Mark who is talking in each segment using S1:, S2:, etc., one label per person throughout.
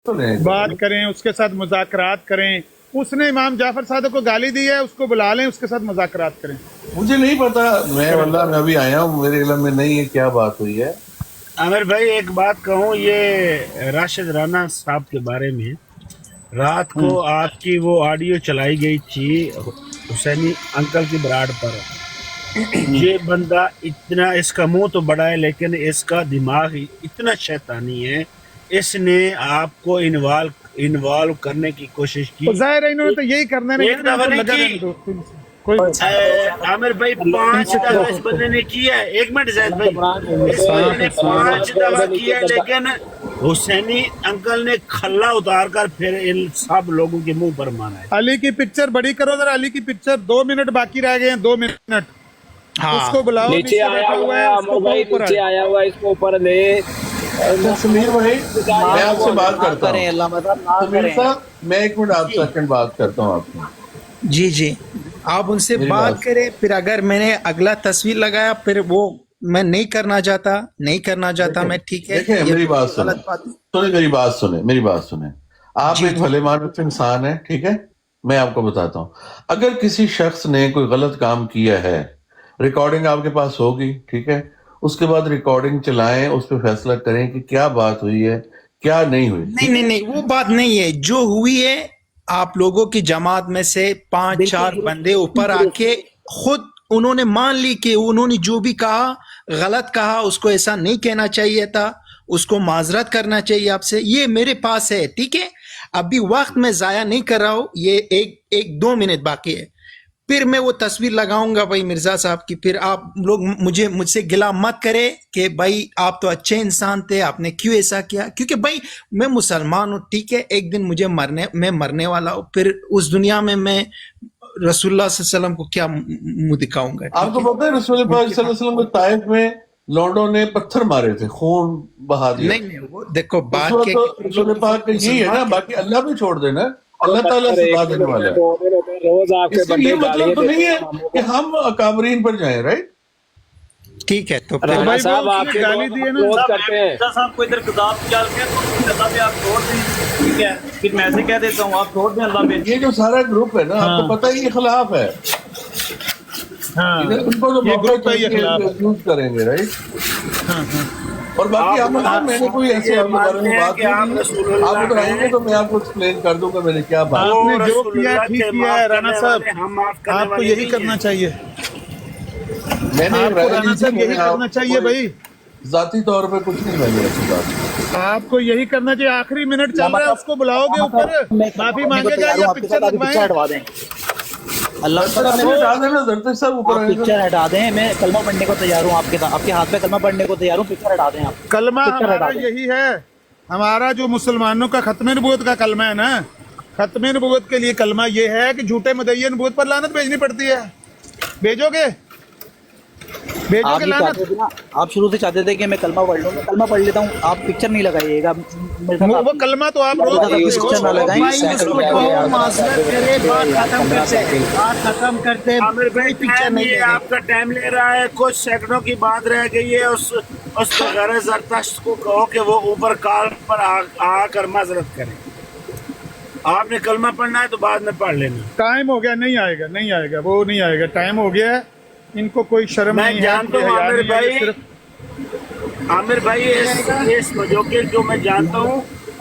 S1: बात करें, उसके साथ मुज़ाकरात करें। उसने इमाम जाफर सादिक को गाली दी है, उसको बुला लें, उसके साथ मुज़ाकरात करें।
S2: मुझे नहीं पता, मैं अभी आया हूँ, मेरे इल्म में नहीं है क्या बात हुई है।
S3: आमिर भाई एक बात कहूँ, ये राशिद राना साहब के बारे में रात को आपकी वो ऑडियो चलाई गई थी हुसैनी अंकल की बराड पर। ये बंदा इतना, इसका मुंह तो बड़ा है लेकिन इसका दिमाग इतना शैतानी है। इसने आपको इन्वॉल्व करने की कोशिश की।
S1: जाहिर है इन्होंने तो यही करना है।
S3: एक दफा नहीं की आमिर भाई, 5 दफा इस बंदे ने किया है। एक मिनट जैद भाई, इस बंदे ने 5 दफा किया है, लेकिन हुसैनी अंकल ने खल्ला उतार कर फिर इन सब लोगों के मुंह पर मारा है।
S1: अली की पिक्चर बड़ी करो जरा, अली की पिक्चर। 2 मिनट बाकी रह गए हैं, 2 मिनट। हाँ। उसको बुलाओ,
S4: नीचे आया हुआ है अमर भाई, नीचे आया हुआ है, इसको ऊपर ले।
S2: समीर भाई, मैं आपसे बात करता हूँ। समीर साहब, मैं 1 मिनट आप सेकंड बात करता हूँ आपसे।
S5: जी जी, आप उनसे बात करें। फिर अगर मैंने अगला तस्वीर लगाया फिर वो मैं नहीं करना चाहता मैं, ठीक है।
S2: देखिए मेरी बात सुने, मेरी बात सुने। आप एक भले मानुस इंसान है, ठीक है। मैं आपको बताता हूँ, अगर किसी शख्स ने कोई गलत काम किया है, रिकॉर्डिंग आपके पास होगी, ठीक है। उसके बाद रिकॉर्डिंग चलाएं, उस पर फैसला करें कि क्या बात हुई है क्या नहीं हुई।
S5: नहीं, वो बात नहीं है जो हुई है। आप लोगों की जमात में से 5-4 बंदे ऊपर आके खुद उन्होंने मान ली कि उन्होंने जो भी कहा गलत कहा, उसको ऐसा नहीं कहना चाहिए था, उसको माजरत करना चाहिए आपसे। ये मेरे पास है, ठीक है। अभी वक्त मैं जाया नहीं कर रहा हूँ, ये एक 2 मिनट बाकी है, फिर मैं वो तस्वीर लगाऊंगा भाई मिर्जा साहब की। फिर आप लोग मुझसे गिला मत करे कि भाई आप तो अच्छे इंसान थे, आपने क्यों ऐसा किया। क्योंकि भाई मैं मुसलमान हूँ, ठीक है। एक दिन मुझे मैं मरने वाला हूँ, फिर उस दुनिया में मैं रसूलुल्लाह सल्लल्लाहु अलैहि वसल्लम को क्या मुंह दिखाऊंगा।
S2: आपको पता है रसूलुल्लाह सल्लल्लाहु अलैहि वसल्लम को ताइफ में लोगों ने पत्थर मारे थे, खून बहा दिया।
S5: नहीं, वो देखो बात के
S2: रसूल पाक यही है ना, बाकी अल्लाह भी छोड़ देना, अल्लाह ताला सजा देने वाला है।
S4: रोज आपके
S2: इसलिए ये मतलब तो नहीं है कि हम अकाबरीन पर जाएं, राइट।
S5: ठीक है, तो
S4: राणा साहब आपके
S1: गाली दी है ना
S4: करते हैं
S6: साहब को इधर किताब चल के अल्लाह पे आप छोड़ दें, ठीक है। फिर मैं ऐसे कह देता हूँ आप छोड़ दें अल्लाह पे।
S2: ये जो सारा ग्रुप है ना, आपको पता है ये खिलाफ है। उनको तो
S1: ये ग्रुप है, ये खिलाफ
S2: यूज करेंगे, राइट। और बाकी आप मैंने कोई ऐसे आपके बारे में बात नहीं, आप बताएंगे तो मैं आपको एक्सप्लेन कर दूंगा मैंने क्या बात।
S1: आपने जो किया ठीक किया है राणा साहब, आपको यही करना चाहिए।
S2: मैंने
S1: राणा साहब यही करना चाहिए भाई,
S2: जाती तौर पे कुछ नहीं मैंने ऐसी बात।
S1: आपको यही करना चाहिए। आखिरी मिनट चल रहा है, उसको बुलाओगे ऊपर, माफी मांगेगा या पिक्चर
S6: हटवा दें। अल्लाह
S2: पिक्चर
S6: हटा दें, मैं कलमा पढ़ने को तैयार हूँ, आपके हाथ पे कलमा पढ़ने को तैयार हूँ। पिक्चर हटा दें आप।
S1: कलमा हमारा यही है, हमारा जो मुसलमानों का खत्म नबूवत का कलमा है ना, खत्म नबूवत के लिए कलमा ये है कि झूठे मुद्दई नबूवत पर लानत भेजनी पड़ती है। भेजोगे लानत।
S6: आप शुरू से चाहते थे कि मैं कलमा पढ़ लूँ, मैं कलमा पढ़ लेता हूँ, आप पिक्चर नहीं लगाइएगा।
S1: वो कलमा तो आप रोज
S6: पिक्चर ना लगाएं।
S3: आपका टाइम ले रहा है, कुछ सेकंडों की बात रह गई है। उस वगैरह जरतश्त को कहो कि वो ऊपर कार पर आकर माजरत करें। आपने कलमा पढ़ना है तो बाद में पढ़ लेना।
S1: टाइम हो गया, नहीं आएगा, वो नहीं आएगा, टाइम हो गया है। इनको कोई शर्म नहीं है।
S3: मैं जानता हूँ आमिर भाई इस मजोके जो मैं जानता हूँ,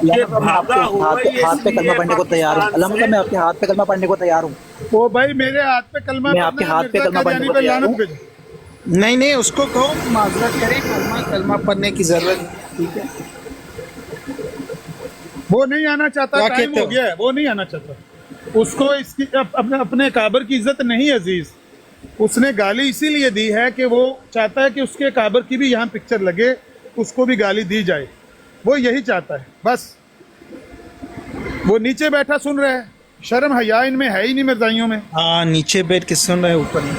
S3: ये भागा हुआ
S6: हाथ पे कलमा पढ़ने को तैयार हूँ। अल्लाह मैं आपके हाथ पे कलमा पढ़ने को तैयार हूँ।
S1: वो भाई मेरे हाथ पे कलमा,
S6: मैं आपके हाथ पे कलमा पढ़ने को तैयार हूँ।
S5: नहीं, उसको कहो माजरत करे, कलमा पढ़ने की जरूरत, ठीक है।
S1: वो नहीं आना चाहता, टाइम हो गया है, वो नहीं आना चाहता। उसको इसकी अपने काबर की इज्जत नहीं अजीज। उसने गाली इसीलिए दी है कि वो चाहता है कि उसके काबर की भी यहाँ पिक्चर लगे, उसको भी गाली दी जाए। वो यही चाहता है बस। वो नीचे बैठा सुन रहा है, शर्म हया इनमें है ही नहीं मिर्जाइयों में।
S5: हाँ, नीचे बैठ के सुन रहे, ऊपर नहीं।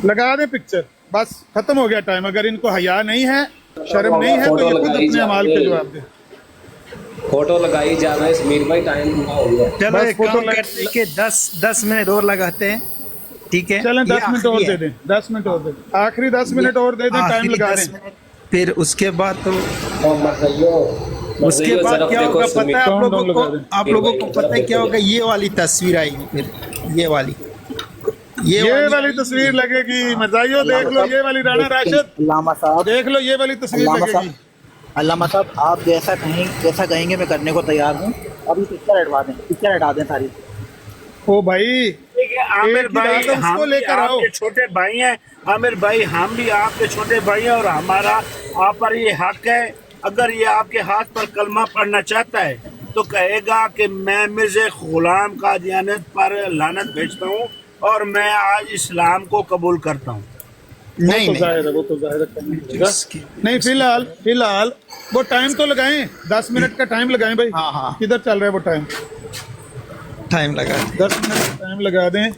S1: लगा दे पिक्चर, बस खत्म हो गया टाइम। अगर इनको हया नहीं है, शर्म नहीं है, तो ये खुद अपने अमाल पे जवाब दे।
S4: फोटो लगाई जा रहा है समीर भाई, टाइम हो गया।
S5: चलो एक काम करते कि 10 मिनट और लगाते हैं, ठीक है।
S1: चलें 10 मिनट और दे दें, 10 मिनट और दे दें, आखिरी 10 मिनट और दे दें, टाइम लगा दें।
S5: फिर उसके बाद तो उसके
S4: नजरियों
S5: बाद
S4: तरफ
S5: क्या
S4: देखो
S5: होगा
S4: सुमित।
S5: पता है आप
S1: Countdown
S5: लोगों को?
S1: लगा दें।
S5: आप लोगों को पता है क्या होगा? ये वाली तस्वीर आएगी फिर, ये वाली
S1: ये वाली
S5: आएगी।
S1: तस्वीर लगेगी। मजाइयो देख लो, ये वाली राणा राशिद
S7: अल्लामा साहब,
S1: देख लो, ये वाली तस्वीर
S7: अल्लामा
S1: लगेगी।
S7: साहब, अल्लामा साहब, आप जैसा कहेंगे मैं करने को तैयार हूँ। अभी पिक्चर हटा दें सारी।
S1: ओ भाई,
S3: देखिए आमिर
S1: एक ही
S3: भाई,
S1: बात है, उसको
S3: हम भी
S1: लेकर आओ।
S3: आपके छोटे भाई हैं। आमिर भाई, हम भी आपके छोटे भाई हैं और हमारा आप पर ये हक है। अगर ये आपके हाथ पर कलमा पढ़ना चाहता है तो कहेगा कि मैं मिर्ज़ा गुलाम कादियानियत पर लानत भेजता हूँ और मैं आज इस्लाम को कबूल करता हूँ।
S5: नहीं
S1: वो तो
S5: नहीं,
S1: जाहिर है, वो तो जाहिर है करना पड़ेगा। नहीं, फिलहाल वो टाइम तो लगाएं, 10 मिनट का टाइम लगाएं भाई।
S5: हाँ, हाँ।
S1: किधर चल रहा है वो टाइम?
S5: टाइम लगा।
S1: 10 मिनट का टाइम लगा दें।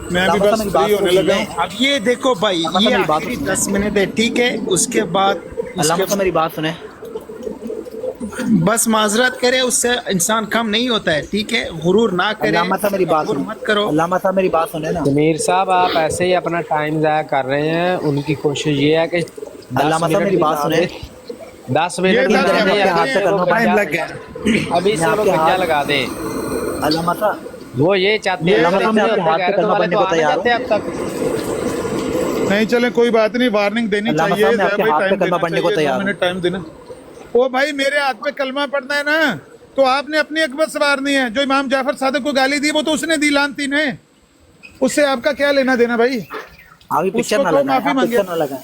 S1: मैं भी
S7: अल्लामा
S1: बस
S7: साहब, मेरी
S1: फ्री
S7: बात
S1: होने
S7: तो
S1: लगा
S7: सुनिए।
S1: हूँ।
S5: अब ये देखो भाई,
S7: अल्लामा
S5: ये
S7: साहब, मेरी बात
S5: आखिरी
S7: सुनिए।
S5: 10 मिनट है, ठीक है? उसके बाद
S7: अल्लामा साहब, मेरी बात सुने।
S5: बस माजरत करे, उससे इंसान कम नहीं होता है, ठीक है? गुरूर ना करे,
S7: अल्लामा साहब, मेरी बात
S5: तकब्बुर
S7: सुने।
S5: मत करो।
S7: अल्लामा साहब, मेरी बात सुने ना।
S4: जमीर साहब, आप ऐसे ही अपना टाइम ज़ाया कर रहे हैं। उनकी कोशिश ये है कि 10
S7: अल्लामा साहब,
S4: मिनट
S7: मेरी
S4: की
S7: बात
S4: ना
S7: सुने।
S4: दे। 10
S1: ये
S4: मिनट की
S1: 10
S4: ना
S1: मिनट
S4: दे,
S1: आपके
S4: अभी
S1: हाथ से
S4: से वो
S7: करना
S5: टाइम
S4: गंजा,
S5: लग गया।
S4: अभी से
S7: मैं
S4: वो
S7: आपके
S4: गंजा
S7: हाथ-
S4: लगा दे।
S7: अल्लामा साहब,
S4: वो ये चाहते हैं,
S7: अल्लामा
S4: अगर
S7: साहब, मैं
S4: इतने
S7: आपके
S4: होते
S7: हाथ पे
S4: गैरत
S7: कलमा
S4: वाले
S7: पढ़ने
S4: तो
S7: को
S4: आने
S7: तैयार
S4: जाते
S7: हूँ।
S4: अब तक।
S1: नहीं चले, कोई बात नहीं, वार्निंग देनी
S7: अल्लामा
S1: चाहिए।
S7: साहब, मैं आपके
S1: भाई
S7: हाथ पे
S1: टाइम
S7: कलमा
S1: देना
S7: पढ़ने को
S1: चाहिए, 2
S7: तैयार हूँ।
S1: मिनट टाइम देना। ओ भाई, मेरे हाथ पे कलमा पढ़ना है ना, तो आपने अपनी अकबर सवारनी है। जो इमाम जाफर सादिक को गाली दी वो तो उसने दी, लानती ने। उससे आपका क्या लेना देना भाई?
S7: अभी पिक्चर
S1: उसको
S7: ना
S1: तो
S7: लगाएं,
S1: माफी
S7: आप
S1: मांगे।
S7: पिक्चर ना लगाएं,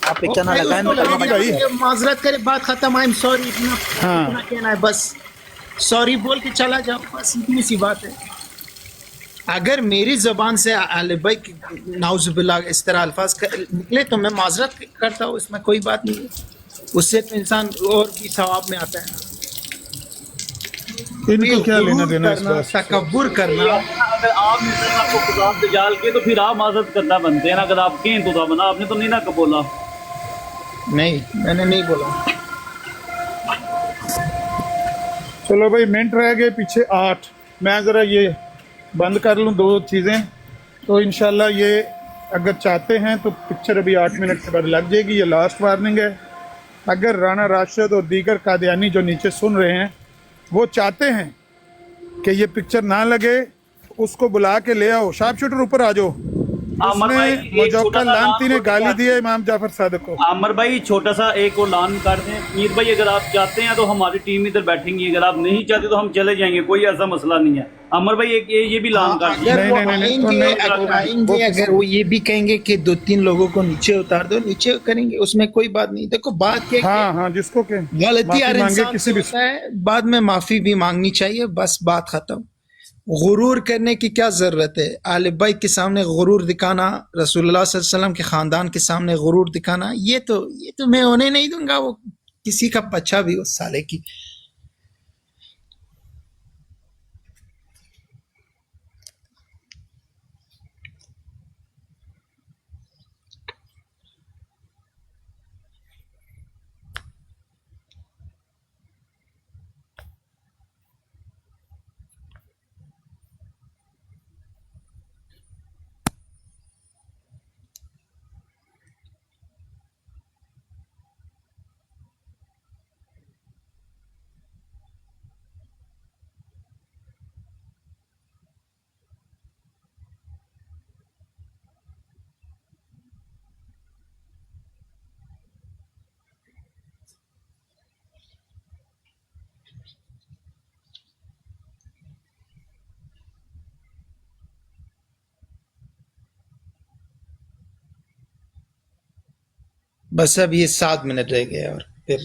S7: आप पिक्चर ना
S5: भाई,
S7: लगाएं।
S5: उसको
S7: मैं कलमा
S1: लगेगी
S7: पढ़ने-
S1: भाई।
S5: माजरत करे, बात खत्म। आई एम सॉरी, इतना
S1: हाँ।
S5: इतना कहना है बस। सॉरी बोल के चला जाओ, बस इतनी सी बात है। अगर मेरी जबान से आले भाई नाउजुबिल्लाह इस तरह अल्फाज निकले तो मैं माजरत करता हूँ, इसमें कोई बात नहीं है। उससे तो इंसान और भी सवाब में आता है।
S1: इनको क्या लेना
S5: गुरूर
S1: देना इस
S5: करना,
S1: बात से?
S5: तकब्बुर करना।
S6: अगर आप मिर्जा साहब को खुदा से जाल के तो फिर आप माजरत करना बनते हैं ना। अगर आप कहें तो बना, आपने तो नहीं ना बोला।
S5: नहीं, मैंने नहीं बोला।
S1: चलो भाई, मिनट रह गए पीछे 8। मैं ज़रा ये बंद कर लूँ 2 चीज़ें, तो इंशाल्लाह ये अगर चाहते हैं तो पिक्चर अभी 8 मिनट के बाद लग जाएगी। ये लास्ट वार्निंग है। अगर राणा राशिद और दीगर कादियानी जो नीचे सुन रहे हैं वो चाहते हैं कि ये पिक्चर ना लगे, उसको बुला के ले आओ। शार्प शूटर ऊपर आ जाओ।
S6: आमर भाई,
S1: उसने
S6: एक
S1: मौजूदा
S6: छोटा सा
S1: लानती ने
S6: नाम
S1: गाली
S6: बोल
S1: दी है इमाम जाफर सादिक को।
S6: आमर भाई, छोटा सा एक और लान कर दें। मीर भाई, अगर आप चाहते हैं तो हमारी टीम इधर बैठेंगी, अगर आप नहीं चाहते तो हम चले जाएंगे, कोई ऐसा मसला नहीं है। अमर भाई, एक ये भी लान कर दिया।
S5: अगर
S1: नहीं,
S5: वो
S1: नहीं, नहीं, तो
S5: आएंगे,
S1: नहीं,
S5: अगर आएंगे, अगर वो ये भी कहेंगे कि 2-3 लोगों को नीचे उतार दो, नीचे करेंगे, उसमें कोई बात नहीं। देखो बात क्या है
S1: हाँ हाँ, जिसको के
S5: कि गलती हर
S1: माफी मांगे
S5: इंसान
S1: किसी
S5: से
S1: भी।
S5: होता है, बाद में माफी भी मांगनी चाहिए, बस बात खत्म। गुरूर करने की क्या जरूरत है? आले भाई के सामने गुरूर दिखाना, रसूलुल्लाह सल्लल्लाहु अलैहि वसल्लम के खानदान के सामने गुरूर दिखाना, ये तो मैं होने नहीं दूंगा। वो किसी का बच्चा भी उस साले की। बस अब ये 7 मिनट रह गए और फिर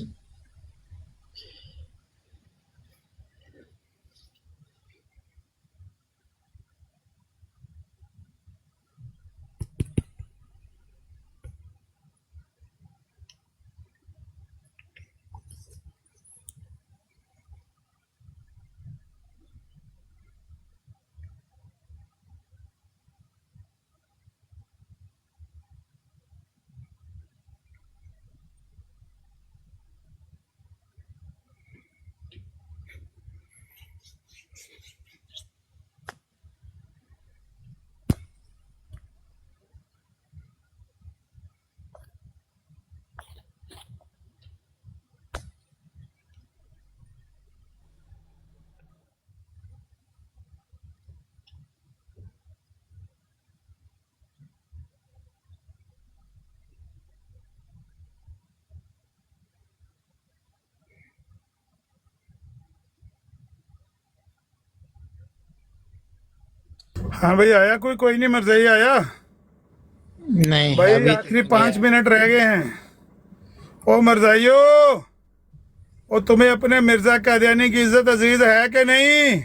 S1: हाँ भाई आया कोई नहीं, मरज़ई आया
S5: नहीं
S1: भाई,
S5: अभी
S1: आखिरी 5 मिनट रह गए हैं। ओ मरज़ाइयो, ओ तुम्हें अपने मिर्जा कादियानी की इज्जत अजीज है कि नहीं?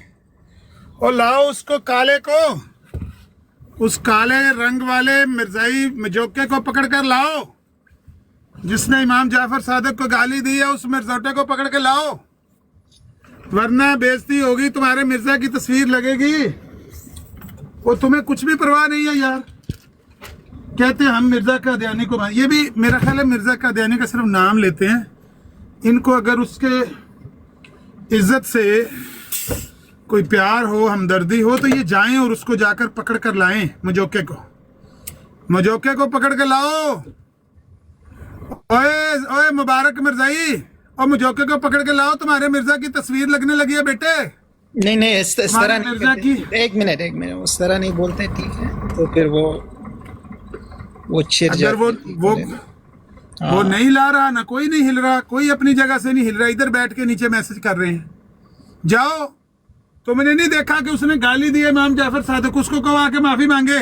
S1: ओ लाओ उसको, काले को, उस काले रंग वाले मिर्जाई मजोके को पकड़ कर लाओ, जिसने इमाम जाफर सादिक को गाली दी है। उस मिर्जोटे को पकड़ के लाओ, वरना बेइज्जती होगी, तुम्हारे मिर्जा की तस्वीर लगेगी। वो तुम्हें कुछ भी परवाह नहीं है यार। कहते हैं हम मिर्जा कादियानी को, ये भी मेरा ख्याल है मिर्जा कादियानी का सिर्फ नाम लेते हैं। इनको अगर उसके इज्जत से कोई प्यार हो, हमदर्दी हो, तो ये जाएं और उसको जाकर पकड़ कर लाएं। मजोके को पकड़ के लाओ। ओए ओए मुबारक मिर्जाई, और मजोके को पकड़ के लाओ, तुम्हारे मिर्जा की तस्वीर लगने लगी है बेटे।
S5: नहीं इस तरह नहीं
S1: मिर्जा की
S5: करते। एक मिनट उस तरह नहीं बोलते, ठीक है? तो फिर वो चिढ़
S1: अगर वो नहीं ला रहा ना, कोई नहीं हिल रहा, कोई अपनी जगह से नहीं हिल रहा, इधर बैठ के नीचे मैसेज कर रहे हैं। जाओ, तुमने नहीं देखा कि उसने गाली दी है इमाम जाफर सादिक, उसको कहो आके माफी मांगे।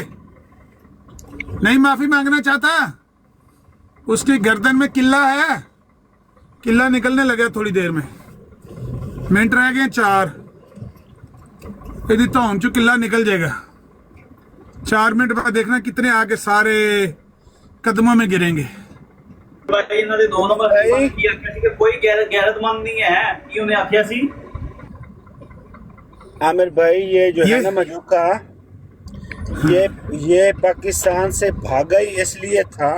S1: नहीं माफी मांगना चाहता, उसकी गर्दन में किल्ला है, किल्ला निकलने लगा थोड़ी देर में। मिनट रह गए 4, यदि धौन चो किल्ला निकल जाएगा। 4 मिनट बाद देखना कितने आगे सारे कदमों में गिरेंगे।
S6: भाई इन्होंने 2 नंबर किया कि कोई गैरतमंद नहीं है कि उन्हें आख्या सी।
S3: आमिर भाई ये जो है ना मजूका, ये पाकिस्तान से भागा ही इसलिए था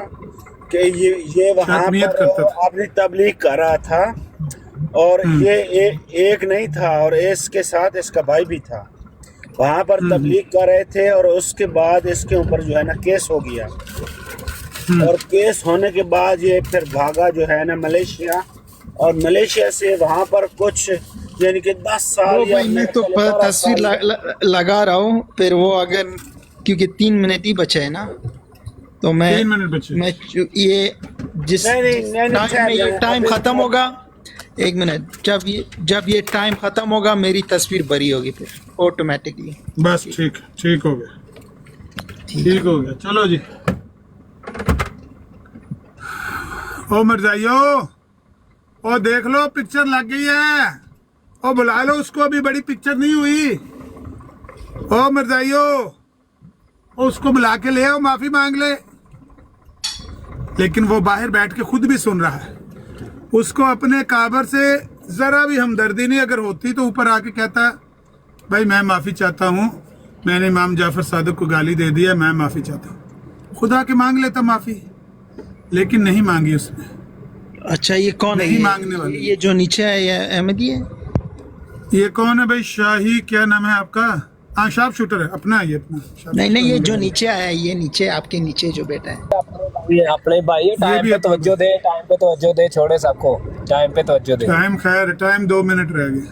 S3: कि ये वहाँ पर अपनी तबलीग कर रहा था, और ये एक नहीं था, और इसके साथ इसका भाई भी था, वहाँ पर तबलीग कर रहे थे। और उसके बाद इसके ऊपर जो है ना केस हो गया, और केस होने के बाद ये फिर भागा जो है ना मलेशिया, और मलेशिया से वहाँ पर कुछ यानी कि 10 साल या
S5: मैं तो तस्वीर लगा रहा हूँ। फिर वो अगर, क्योंकि 3 मिनट ही बचे है ना, तो मैं
S1: 3 मिनट बचे।
S5: मैं ये जिस टाइम खत्म होगा, 1 मिनट, जब ये टाइम खत्म होगा मेरी तस्वीर बरी होगी फिर ऑटोमेटिकली।
S1: बस ठीक हो गया, चलो जी। ओ मरजाइयो, ओ देख लो पिक्चर लग गई है, ओ बुला लो उसको, अभी बड़ी पिक्चर नहीं हुई। ओ मरजाइयो, उसको बुला के ले आओ, माफी मांग ले। लेकिन वो बाहर बैठ के खुद भी सुन रहा है। उसको अपने काबर से जरा भी हमदर्दी नहीं अगर होती तो ऊपर आके कहता, भाई मैं माफी चाहता हूँ, मैंने इमाम जाफर सादिक को गाली दे दिया, मैं माफी चाहता हूँ। खुदा के मांग लेता माफी, लेकिन नहीं मांगी उसने।
S5: अच्छा ये कौन है?
S1: मांगने वाले
S5: ये जो नीचे है ये अहमदी है?
S1: ये कौन है भाई? शाही, क्या नाम है आपका? हाँ शार्प शूटर है अपना, ये अपना।
S5: नहीं ये जो नीचे आया है, ये नीचे आपके नीचे जो बैठा है,
S4: ये अपने भाई टाइम पे तवज्जो दे, छोड़े सबको, टाइम पे तवज्जो दे।
S1: टाइम खैर, टाइम 2 मिनट रह गए।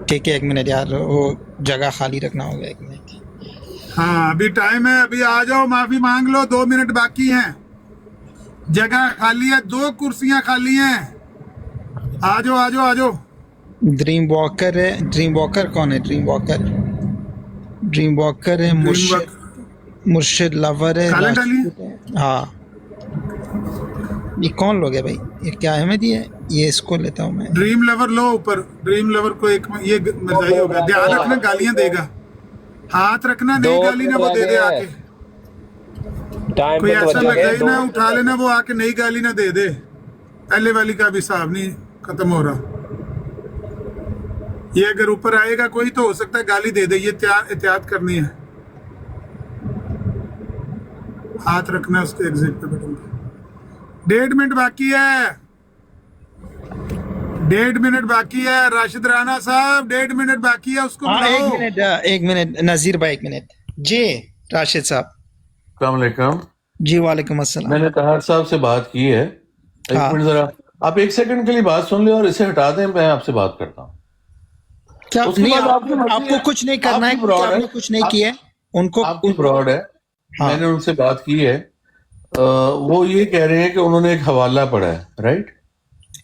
S5: ठीक है 1 मिनट यार, वो जगह खाली रखना होगा 1 मिनट।
S1: हाँ अभी टाइम है, अभी आ जाओ, माफी मांग लो, 2 मिनट बाकी हैं, जगह खाली है, 2 कुर्सियां खाली हैं। आ जाओ।
S5: ड्रीम वॉकर है। ड्रीम वॉकर कौन है? ड्रीम वॉकर है मुर्शिद लवर है। हाँ ये कौन लोग है भाई? ये क्या अहमदी है? ये इसको लेता हूँ मैं।
S1: ड्रीम लवर लो ऊपर, ड्रीम लवर को एक ये मजाई हो गया। ध्यान रखना गालियां देगा, हाथ रखना नहीं, गाली ना वो दे दे आके। कोई ऐसा मजाई ना उठा लेना वो आके नई गाली ना दे दे। पहले वाली का भी हिसाब नहीं खत्म हो रहा। ये अगर ऊपर आएगा कोई तो हो सकता है गाली दे दे, ये एहतियात करनी है। हाथ रखना उसके एग्जिट पे बटन पे। 1.5 मिनट बाकी है, 1.5 मिनट बाकी है। राशिद राणा साहब 1.5 मिनट बाकी है, उसको बुलाओ।
S5: 1 मिनट नजीर भाई, 1 मिनट जी। राशिद साहब
S2: अस्सलाम वालेकुम।
S5: जी वालेकुम अस्सलाम।
S2: मैंने तहार साहब से बात की है। 1 मिनट जरा आप 1 सेकंड के लिए बात सुन ले और इसे हटा दें, मैं आपसे बात करता हूँ।
S5: क्या नहीं, आपको कुछ नहीं करना है, आपने कुछ नहीं किया है। उनको
S2: ब्रॉड है। हाँ। मैंने उनसे बात की है, वो ये कह रहे हैं कि उन्होंने एक हवाला पढ़ा है, राइट?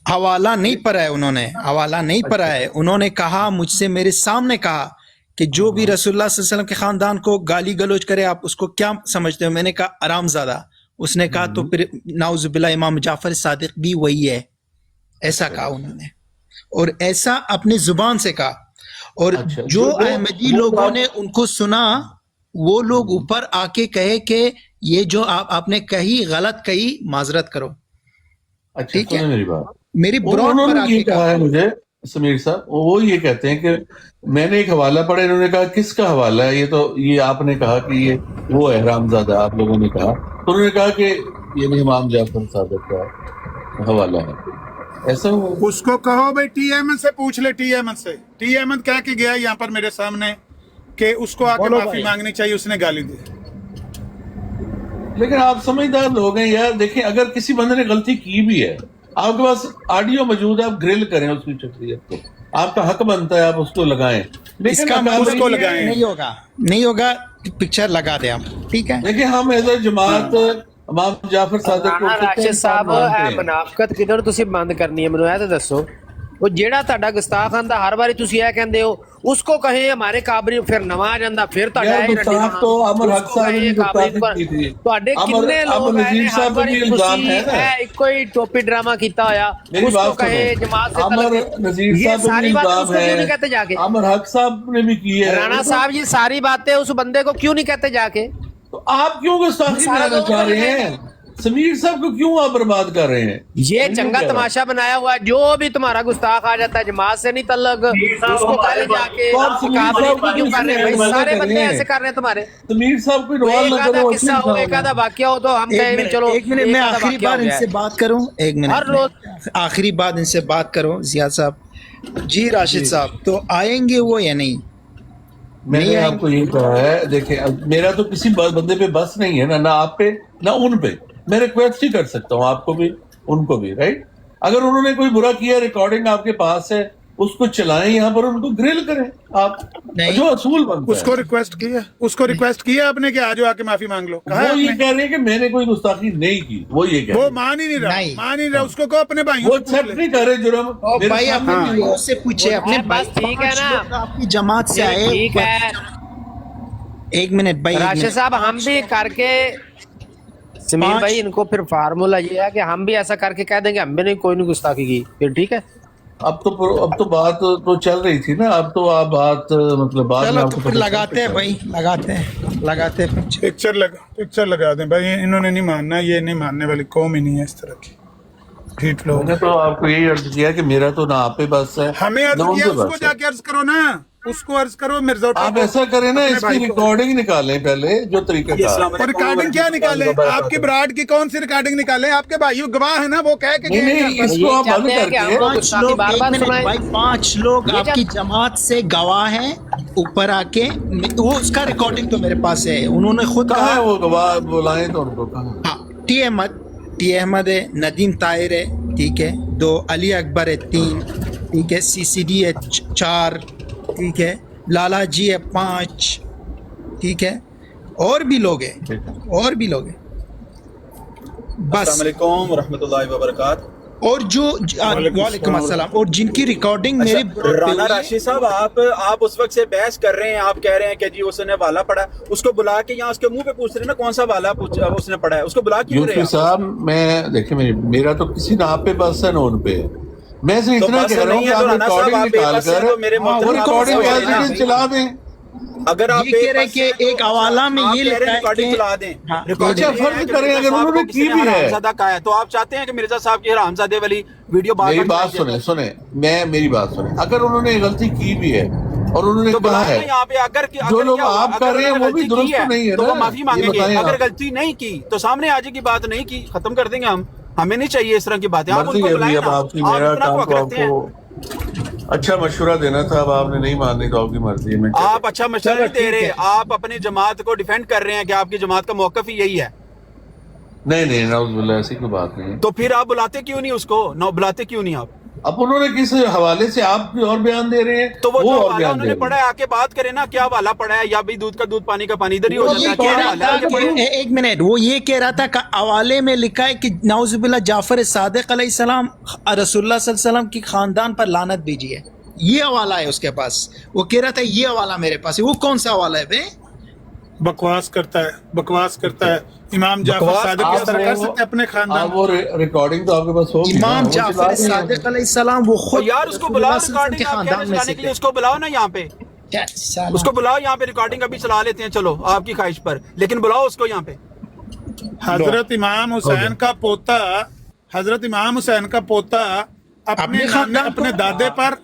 S5: हवाला नहीं पढ़ा है उन्होंने, हवाला नहीं पढ़ा है। उन्होंने कहा मुझसे, मेरे सामने कहा कि जो भी रसूलुल्लाह सल्लल्लाहु अलैहि वसल्लम के खानदान को गाली गलौज करे आप उसको क्या समझते हो? मैंने कहा आरामजादा। उसने कहा तो फिर नाउजुबिल्लाह इमाम जाफर सादिक भी वही है, ऐसा कहा उन्होंने, और ऐसा अपनी जुबान से कहा। और
S2: अच्छा,
S5: जो अहमदी लोगों ने उनको सुना, वो लोग ऊपर आके कहे कि ये जो आपने कही गलत कही, माजरत करो।
S2: अच्छा
S5: ठीक है,
S2: सुने मेरी बात।
S5: मेरी ब्रॉड पर
S2: उन्होंने ये
S5: आके
S2: कहा है मुझे समीर साहब, वो ये कहते हैं कि मैंने एक हवाला पढ़ा, इन्होंने कहा किसका हवाला है? ये आपने कहा कि ये वो है हरामजादा, आप लोगों ने कहा, तो उन्होंने कहा कि ये इमाम जाफर सादिक का हवाला है, ऐसा हुआ?
S1: उसको कहो भाई टी अहमद से पूछ ले, टी अहमद से। टी अहमद कह के गया यहाँ पर मेरे सामने कि उसको आके माफी मांगनी चाहिए, उसने गाली दी।
S2: लेकिन आप समझदार लोग हैं यार। देखिए, अगर किसी बंदे ने गलती की भी है, आपके पास ऑडियो मौजूद है, आप ग्रिल करें उसकी शख्सियत को, आपका हक बनता है, आप उसको लगाएं।
S5: इसका
S2: मतलब
S1: उसको लगाएं।
S5: नहीं होगा, पिक्चर लगा दे आप, ठीक है।
S2: देखिए, हम एज ए जमात इमाम जाफर सादिक को
S8: राशिद ਸਾਹਿਬ ਇਹ ਮੁਨਾਫਕਤ ਕਿਧਰ ਤੁਸੀਂ ਬੰਦ ਕਰਨੀ ਹੈ, ਮੈਨੂੰ ਇਹ ਤਾਂ ਦੱਸੋ। ਉਹ ਜਿਹੜਾ ਤੁਹਾਡਾ ਗੁਸਤਾਖ ਆਂਦਾ ਹਰ ਵਾਰੀ ਤੁਸੀਂ ਇਹ ਕਹਿੰਦੇ ਹੋ, ਉਸको कहे हमारे काबरी, फिर नवा आ ਜਾਂਦਾ, ਫਿਰ ਤੁਹਾਡਾ ਇਹ
S2: गुस्ताख तो अमर हक साहब ने गुस्ताखी की थी।
S8: ਤੁਹਾਡੇ किन्ने लोग
S2: अमर नजीर साहब पे भी इल्जाम है ना,
S8: ਇੱਕੋ ਹੀ टोपी ड्रामा ਕੀਤਾ होया,
S2: मेरी
S8: उसको
S2: बात
S8: कहे
S2: सुनो।
S8: जमात से
S2: अमर नजीर साहब पे भी इल्जाम
S8: क्यों नहीं कहते
S2: है,
S8: जाके?
S2: अमर हक साहब ने भी की है।
S8: राणा साहब, ये सारी बातें उस बंदे को क्यों नहीं कहते जाके?
S2: तो आप क्यों गुस्ताखी बनाना चाह रहे हैं? समीर साहब को क्यों आप बर्बाद कर रहे हैं?
S8: ये चंगा तमाशा बनाया हुआ है। जो भी तुम्हारा गुस्ताख आ जाता है जमात से नहीं तल्लक, उसको पहले जाके काबरी क्यों कर रहे हैं भाई? सारे बंदे ऐसे कर रहे हैं तुम्हारे।
S2: समीर साहब को इन्वॉल्व ना करो।
S8: किस्सा हो, एक आधा वाकया हो तो हम कहें चलो
S5: एक मिनट, मैं आखिरी बार इनसे बात करूं, एक मिनट,
S8: हर रोज
S5: आखिरी बात इनसे बात करूं। जिया साहब जी, राशिद साहब तो आएंगे वो या नहीं?
S2: मैंने आपको यही कहा है, देखिए मेरा तो किसी बंदे पे बस नहीं है ना आप पे ना उन पे। मैं रिक्वेस्ट ही कर सकता हूँ, आपको भी उनको भी, राइट? अगर उन्होंने कोई बुरा किया, रिकॉर्डिंग आपके पास है, उसको चलाएं यहाँ पर, उनको ग्रिल करें आप, जो असूल बनता
S1: उसको रिक्वेस्ट किया आपने कि आज आके माफी मांग लो?
S2: वो ये कह रहे हैं कि मैंने कोई गुस्ताखी नहीं की, वो ये कह रहे हैं।
S1: वो मान ही नहीं रहा, उसको कहो अपने भाइयों
S2: वो
S1: से पूछ
S2: एक्सेप्ट
S1: ले।
S2: नहीं कर रहे जुर्म।
S5: भाई अपने भाइयों से पूछे, अपने
S8: बस ठीक है ना,
S5: आपकी जमात से आए।
S8: ठीक है।
S5: एक मिनट भाई,
S8: राशिद साहब, हम भी करके समीर भाई, इनको फिर फार्मूला ये है कि हम भी ऐसा करके कह देंगे हम भी नहीं, कोई नहीं गुस्ताखी की, फिर ठीक है।
S2: अब तो बात तो चल रही थी ना, अब तो आप बात मतलब बात में
S5: चलो
S2: आपको
S5: तो फिर लगाते हैं भाई, लगाते हैं
S1: पिक्चर लगा दें भाई। इन्होंने नहीं मानना, ये नहीं मानने वाली कौम ही नहीं है इस तरह की, ठीक लोग।
S2: मैंने तो आपको यही अर्ज किया कि मेरा तो ना आप पे बस है,
S1: हमें अर्ज
S2: ना उन
S1: किया,
S2: पे
S1: उसको
S2: बस है।
S1: जाके अर्ज करो ना, उसको अर्ज करो मिर्जा।
S2: आप ऐसा करें ना, इसकी रिकॉर्डिंग निकालें पहले, जो तरीका
S1: और रिकॉर्डिंग क्या निकाले? आपकी ब्राड की कौन सी रिकॉर्डिंग निकाले? आपके भाइयों गवाह है ना, वो कह के गए हैं।
S2: नहीं, इसको आप बंद करके,
S5: 5 लोग,
S8: बार-बार
S5: एक मिनट
S8: सुनाएं।
S5: भाई, 5 लोग आपकी जमात से गवाह हैं, ऊपर आके वो उसका रिकॉर्डिंग तो मेरे पास है, उन्होंने खुद
S2: कहा है
S5: कहा।
S2: वो गवाह, बुलाएं तो उनको कहा।
S5: हाँ, टी अहमद है, नदीम ताहिर है, ठीक है, 2 अली अकबर है, 3 ठीक है, CCD है 4 ठीक है, लाला जी है 5 ठीक है, और भी लोग हैं, बस।
S9: अस्सलाम वालेकुम रहमतुल्लाहि व बरकात।
S5: और जो वालेकुम अस्सलाम, और जिनकी रिकॉर्डिंग मेरे
S9: राना राशिद साहब, आप उस वक्त से बहस कर रहे हैं, आप कह रहे हैं कि जी उसने वाला पढ़ा, उसको बुला के यहाँ उसके मुंह पे पूछ रहे हैं ना कौन सा वाला उसने पढ़ा है, उसको बुला क्यों रहे हैं?
S2: साहब, मैं देखिए, मेरा तो किसी ना आप पे बस है ना उन पे है। मैं सिर्फ इतना कह रहा हूँ कि आप रिकॉर्डिंग निकाल कर वो रिकॉर्डिंग चला दें।
S9: अगर आप
S5: ये कह रहे हैं कि एक हवाला में ये लिखा है
S9: रिकॉर्डिंग
S5: कि
S9: चला दें,
S5: हाँ,
S2: अच्छा फर्ज करें अगर उन्होंने की भी है,
S9: हरामजादा कहा है, तो आप चाहते हैं कि मिर्जा साहब की हरामजादे वाली वीडियो
S2: मेरी बात सुने, मेरी बात सुने। अगर उन्होंने गलती की भी है और उन्होंने
S9: तो
S2: कहा है,
S9: यहाँ पे अगर
S2: जो लोग आप कर रहे हैं वो भी दुरुस्त तो नहीं है
S9: तो
S2: ना,
S9: वो माफी मांगेंगे। अगर गलती नहीं की तो सामने आज की बात नहीं की, खत्म कर देंगे हम, हमें नहीं चाहिए इस तरह की बातें। आप उनको बुलाएं ना,
S2: आपकी मेरा काम तो आपको अच्छा मशवरा देना था, अब आपने नहीं माननी तो आपकी मर्जी है।
S9: आप अच्छा मशवरा नहीं दे रहे, आप अपनी जमात को डिफेंड कर रहे हैं कि आपकी जमात का मौकफ ही यही है।
S2: नहीं नाउज़ुबिल्लाह, ऐसी कोई बात नहीं।
S9: तो फिर आप बुलाते क्यों नहीं उसको? बुलाते क्यों नहीं आप?
S2: अब उन्होंने किस हवाले से आप और बयान दे रहे हैं,
S9: तो वो जो
S2: और
S9: हवाला उन्होंने पढ़ा है आके बात करें ना, क्या वाला पढ़ा है, या भी दूध का दूध पानी का पानी इधर ही हो जाता है। क्या हवाला है?
S5: एक मिनट, वो ये कह रहा था कि हवाले में लिखा है कि नाउज़ुबिल्लाह जाफर सादिक अलैहिस्सलाम रसूलुल्लाह सल्लल्लाहु अलैहि वसल्लम की खानदान पर लानत भेजी है, ये हवाला है उसके पास, वो कह रहा था ये हवाला मेरे पास है। वो कौन सा हवाला है बे?
S1: बकवास करता है। इमाम जाफर सादिक इस तरह कर सकते अपने खानदान।
S2: वो रिकॉर्डिंग तो आपके पास होगी।
S5: इमाम जाफर सादिक अलैहिस्सलाम वो
S9: तो
S5: खुद
S9: यार उसको बुलाओ रिकॉर्डिंग आप कहने चलाने के लिए, उसको बुलाओ ना यहाँ पे, उसको बुलाओ यहाँ पे, रिकॉर्डिंग अभी चला लेते हैं चलो आपकी ख्वाहिश पर, लेकिन बुलाओ उसको यहाँ पे।
S1: हजरत इमाम हुसैन का पोता, हजरत इमाम हुसैन का पोता अपने दादे पर,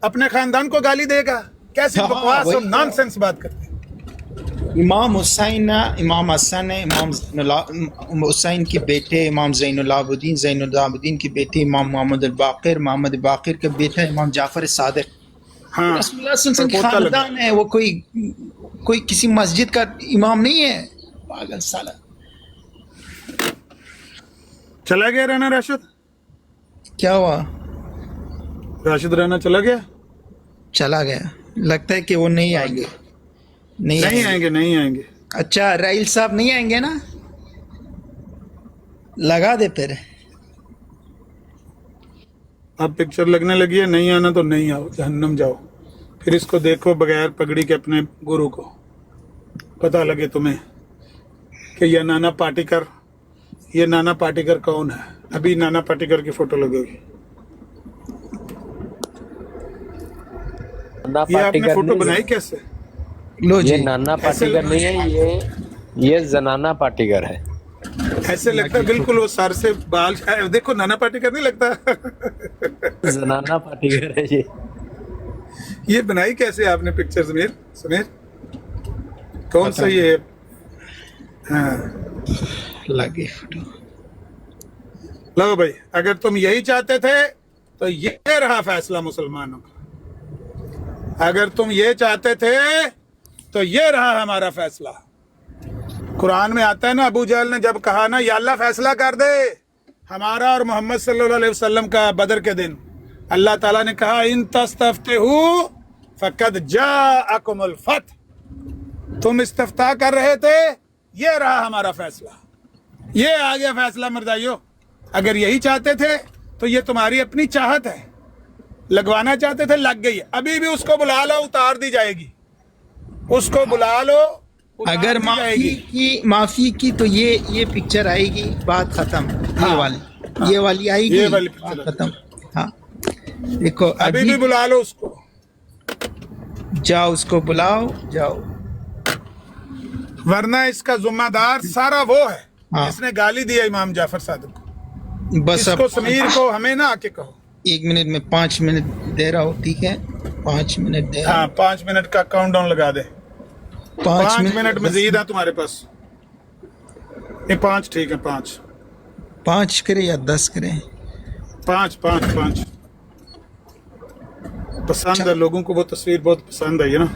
S1: अपने खानदान को गाली देगा? कैसी बकवास और नॉनसेंस बात करते हैं।
S5: इमाम हुसैन, इमाम हसन, इमाम हुसैन के बेटे इमाम ज़ैनुल के बेटे इमाम मोहम्मद बाक़िर के बेटा इमाम जाफर सादिक।
S1: हाँ,
S5: रसूलुल्लाह सल्लल्लाहु अलैहि वसल्लम खानदान है वो, कोई किसी मस्जिद का इमाम नहीं है। पागल साला।
S1: चला गया राना राशिद?
S5: क्या हुआ?
S1: राशिद राना चला गया?
S5: चला गया। लगता है कि वो नहीं आएंगे। नहीं
S1: आएंगे।
S5: अच्छा, राइल साहब नहीं आएंगे ना? लगा दे फिर।
S1: अब पिक्चर लगने लगी है, नहीं आना तो नहीं आओ, जहन्नम जाओ। फिर इसको देखो बगैर पगड़ी के अपने गुरु को, पता लगे तुम्हें कि ये नाना पाटेकर कौन है। अभी नाना पाटेकर की फोटो लगेगी। ये आपने फोटो बनाई कैसे?
S5: लो जी,
S8: ये नाना पाटेकर नहीं है, ये जनाना पाटेकर है।
S1: ऐसे लगता है बिल्कुल वो सर से बाल, देखो नाना पाटेकर नहीं लगता।
S8: जनाना पाटेकर है
S1: ये बनाई कैसे आपने पिक्चर? समीर कौन सा ये? हाँ,
S5: लगे फोटो।
S1: लो भाई, अगर तुम यही चाहते थे तो ये रहा फैसला मुसलमानों का। अगर तुम ये चाहते थे तो ये रहा हमारा फैसला। कुरान में आता है ना, अबू जहल ने जब कहा ना या अल्लाह फैसला कर दे हमारा और मोहम्मद सल्लल्लाहु अलैहि वसल्लम का बदर के दिन, अल्लाह ताला ने कहा इन तस्तफ्तिहु फकद जाअकुमुल फतह। तुम इस्तफ्ता कर रहे थे, ये रहा हमारा फैसला, ये आ गया फैसला मर्दाइयों। अगर यही चाहते थे तो ये तुम्हारी अपनी चाहत है, लगवाना चाहते थे, लग गई। अभी भी उसको बुला लो, उतार दी जाएगी। उसको बुला लो,
S5: अगर माफी की तो ये पिक्चर आएगी, बात खत्म।
S1: हाँ,
S5: ये वाली आएगी,
S1: ये वाली
S5: बात खत्म। हाँ, देखो
S1: अभी भी बुला लो उसको,
S5: जाओ उसको बुलाओ, जाओ।
S1: वरना इसका जिम्मेदार सारा वो है जिसने गाली दिया इमाम जाफर सादिक को।
S5: बस
S1: इसको समीर को हमें ना आके कहो।
S5: 1 मिनट में 5 मिनट दे रहा हूँ, ठीक है? 5 मिनट दे रहा हूँ।
S1: हाँ, 5 मिनट का काउंटडाउन लगा दे। 5 मिनट मजीद है तुम्हारे पास। ये 5 ठीक है, 5
S5: करें या 10 करें?
S1: 5 पसंद है लोगों को, वो तस्वीर बहुत पसंद आई है ना।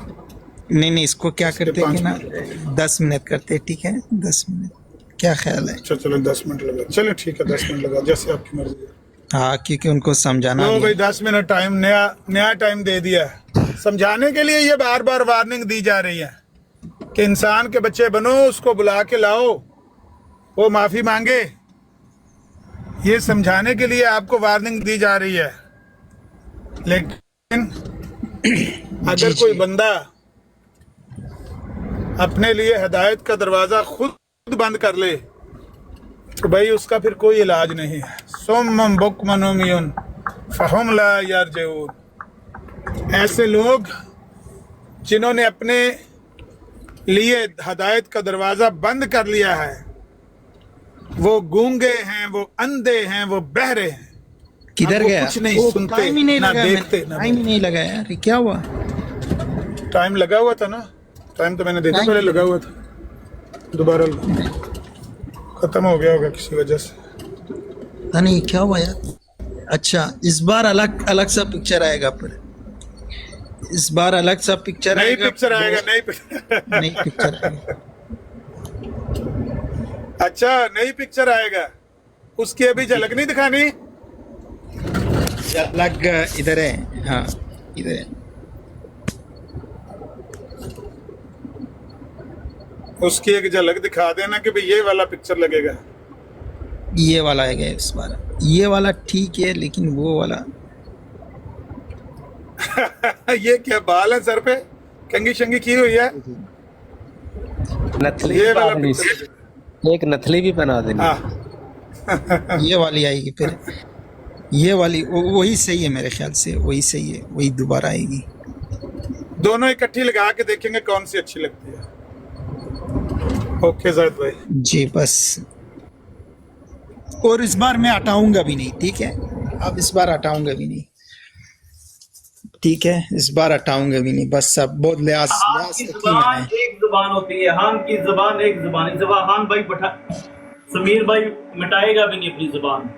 S5: नहीं, इसको क्या करते हैं ना, 10 मिनट करते, ठीक है? 10 मिनट, क्या ख्याल है?
S1: अच्छा चलो 10 मिनट लगा, चलो ठीक है 10 मिनट लगा, जैसे आपकी मर्जी है।
S5: हाँ, क्योंकि उनको समझाना
S1: भाई 10 मिनट टाइम, नया टाइम दे दिया है समझाने के लिए। ये बार बार वार्निंग दी जा रही है कि इंसान के बच्चे बनो, उसको बुला के लाओ, वो माफी मांगे। ये समझाने के लिए आपको वार्निंग दी जा रही है। लेकिन अगर कोई बंदा अपने लिए हिदायत का दरवाजा खुद बंद कर ले तो भाई उसका फिर कोई इलाज नहीं है। सुम्मुन बुक्मुन उम्युन फहुम ला यरजिऊन। ऐसे लोग जिन्होंने अपने लिए हिदायत का दरवाजा बंद कर लिया है, वो गूंगे हैं, वो अंधे हैं, वो बहरे हैं।
S5: किधर गया?
S1: कुछ नहीं सुनते,
S5: टाइम ही नहीं
S1: ना
S5: लगा,
S1: देखते,
S5: टाइम ही नहीं लगा यार। क्या हुआ?
S1: टाइम लगा हुआ था ना, टाइम तो मैंने देखा पहले लगा हुआ था, दोबारा खत्म हो गया होगा किसी वजह से।
S5: पता नहीं क्या हुआ यार। अच्छा, इस बार अलग सा पिक्चर आएगा, पर इस बार अलग सा पिक्चर
S1: नई
S5: आएगा।
S1: पिक्चर आएगा,
S5: नई पिक्चर आएगा।
S1: अच्छा, नई पिक्चर आएगा, उसकी अभी झलक नहीं दिखानी?
S5: अलग इधर है, हाँ इधर है।
S1: उसकी एक झलक दिखा देना कि भाई ये वाला पिक्चर लगेगा।
S5: ये वाला आएगा इस बार। ये वाला ठीक है, लेकिन वो वाला
S1: ये क्या बाल है सर पे, कंगी शंगी की हुई है?
S8: नथली
S1: ये
S8: भी
S1: वाला
S8: पहना देनी,
S1: पिक्चर।
S8: एक नथली भी बना देनी।
S1: हाँ
S5: ये वाली आएगी फिर, ये वाली वही सही है मेरे ख्याल से, वही सही है, वही दोबारा आएगी।
S1: दोनों इकट्ठी लगा के देखेंगे कौन सी अच्छी लगती है। ओके जाहिद भाई।
S5: जी बस, और इस बार मैं हटाऊंगा भी नहीं, ठीक है? अब इस बार हटाऊंगा भी नहीं, ठीक है? इस बार हटाऊंगा भी नहीं, बस सब बहुत लिहाज
S6: हान की
S5: रखी
S6: जुबान
S5: मैंने।
S6: एक जुबान होती है, हान की जुबान एक जुबान, इस दफा हान भाई समीर भाई मिटाएगा भी नहीं अपनी जुबान।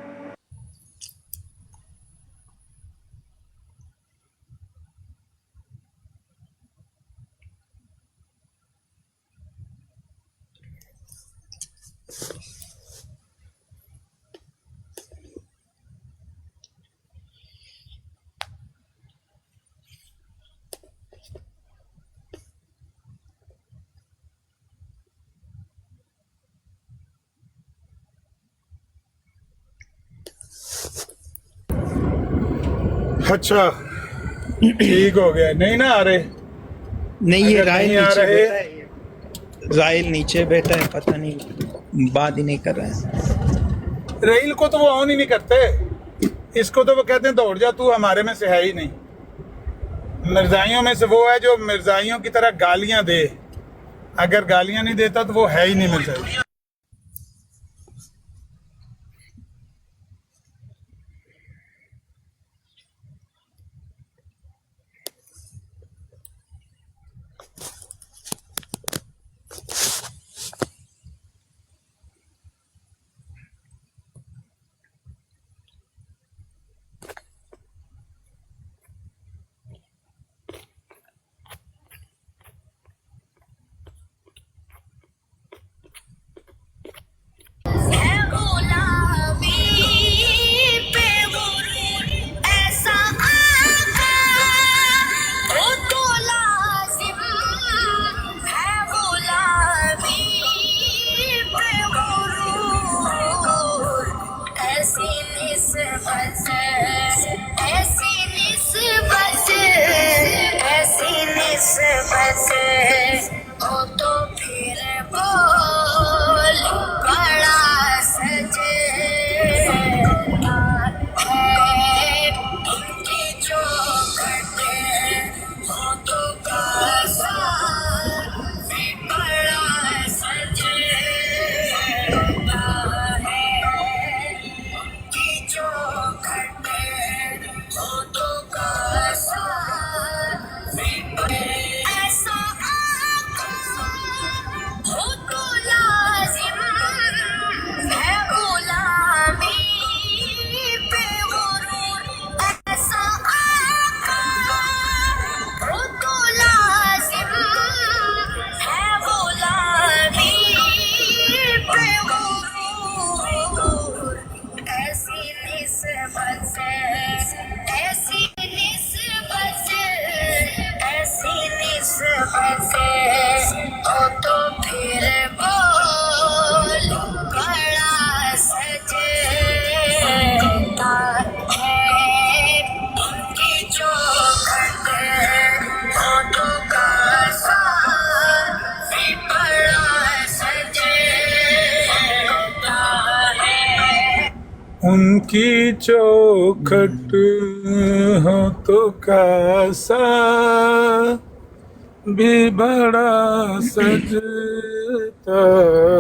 S1: अच्छा ठीक हो गया, नहीं ना आ रहे?
S5: नहीं, ये
S1: अगर
S5: राहिल
S1: नहीं आ
S5: नीचे
S1: रहे-
S5: बैठा है, राहिल नीचे बैठा है, पता नहीं बात ही नहीं कर रहा है।
S1: रहील को तो वो ऑन ही नहीं करते, इसको तो वो कहते हैं दौड़ जा तू, हमारे में से है ही नहीं। मिर्जाइयों में से वो है जो मिर्जाइयों की तरह गालियां दे, अगर गालियां नहीं देता तो वो है ही नहीं मिर्जाई। उनकी चौखट हो तो कासा भी बड़ा सजता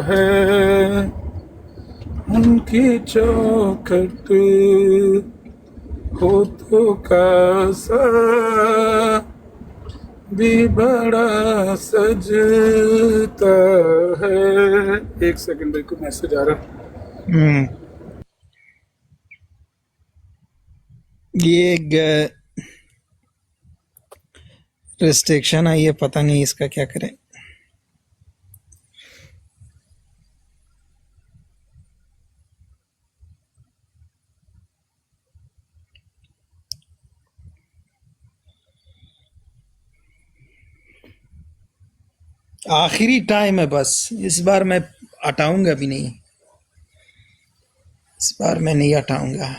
S1: है, उनकी चौखट हो तो कासा भी बड़ा सजता है। एक सेकंड भाई, को मैसेज आ रहा।
S5: ये रिस्ट्रिक्शन है, ये पता नहीं इसका क्या करें। आखिरी टाइम है बस, इस बार मैं हटाऊंगा भी नहीं, इस बार मैं नहीं हटाऊंगा।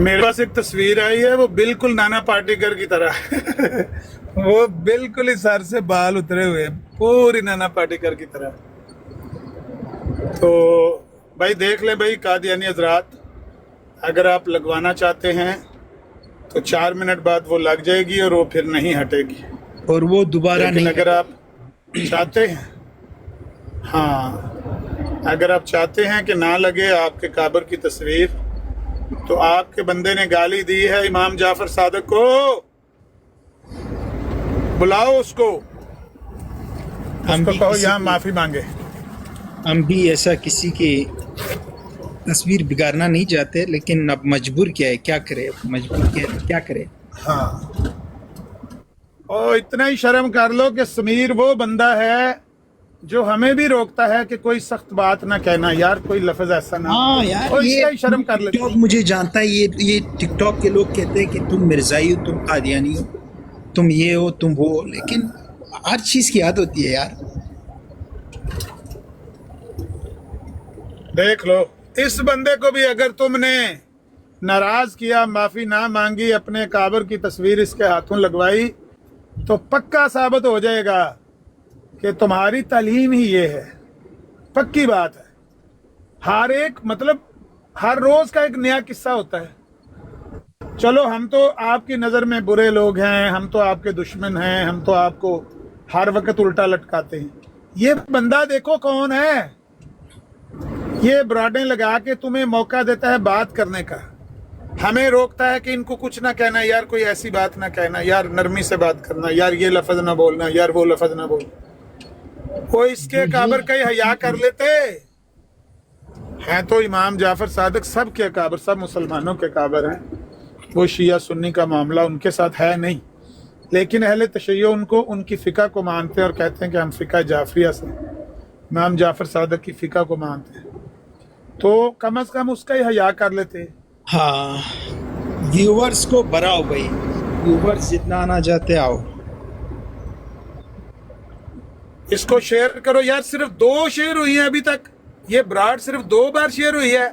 S1: मेरे पास एक तस्वीर आई है, वो बिल्कुल नाना पाटेकर की तरह है। वो बिल्कुल ही सर से बाल उतरे हुए, पूरी नाना पाटेकर की तरह। तो भाई देख ले भाई कादियानी हजरात, अगर आप लगवाना चाहते हैं तो 4 मिनट बाद वो लग जाएगी और वो फिर नहीं हटेगी,
S5: और वो दोबारा
S1: लेकिन
S5: नहीं।
S1: अगर आप चाहते हैं, हाँ अगर आप चाहते हैं कि ना लगे आपके काबर की तस्वीर, तो आपके बंदे ने गाली दी है इमाम जाफर सादिक को, बुलाओ उसको
S5: भी
S1: कहो
S5: किसी
S1: यहाँ
S5: की-
S1: माफी मांगे।
S5: हम भी ऐसा किसी की तस्वीर बिगाड़ना नहीं चाहते, लेकिन अब मजबूर क्या है, क्या करे, मजबूर क्या है, क्या करे।
S1: हाँ, और इतना ही शर्म कर लो कि समीर वो बंदा है जो हमें भी रोकता है कि कोई सख्त बात ना कहना, यार कोई लफ्ज ऐसा ना।
S5: हाँ यार,
S1: और
S5: ये
S1: इसका ही शर्म कर ले।
S5: टिकटॉक मुझे जानता है, ये टिकटॉक के लोग कहते हैं कि तुम मिर्जाई हो, तुम कादियानी हो, तुम ये हो, तुम वो, लेकिन हर चीज की याद होती है यार।
S1: देख लो, इस बंदे को भी अगर तुमने नाराज किया, माफी ना मांगी, अपने काबर की तस्वीर इसके हाथों लगवाई, तो पक्का साबित हो जाएगा कि तुम्हारी तालीम ही ये है। पक्की बात है। हर एक मतलब हर रोज का एक नया किस्सा होता है। चलो हम तो आपकी नजर में बुरे लोग हैं, हम तो आपके दुश्मन हैं, हम तो आपको हर वक्त उल्टा लटकाते हैं। ये बंदा देखो कौन है, ये ब्राडें लगा के तुम्हें मौका देता है बात करने का, हमें रोकता है कि इनको कुछ ना कहना, यार कोई ऐसी बात ना कहना, यार नरमी से बात करना, यार ये लफ्ज ना बोलना, यार वो लफ्ज ना बोलना। वो इसके काबर कई हया कर लेते हैं। तो इमाम जाफर सादिक सब के काबर, सब मुसलमानों के काबर हैं। वो शिया सुन्नी का मामला उनके साथ है नहीं, लेकिन अहले तशय्यो उनको उनकी फ़िका को मानते हैं और कहते हैं कि हम फ़िका जाफरिया से इमाम जाफर सादिक की फ़िका को मानते हैं। तो कम से कम उसका ही हया कर लेते।
S5: हाँ, व्यूवर्स को बढ़ाओ भाई, व्यूवर्स जितना आना चाहते आओ।
S1: इसको शेयर करो यार, सिर्फ 2 शेयर हुई है अभी तक, ये ब्राड सिर्फ 2 बार शेयर हुई है।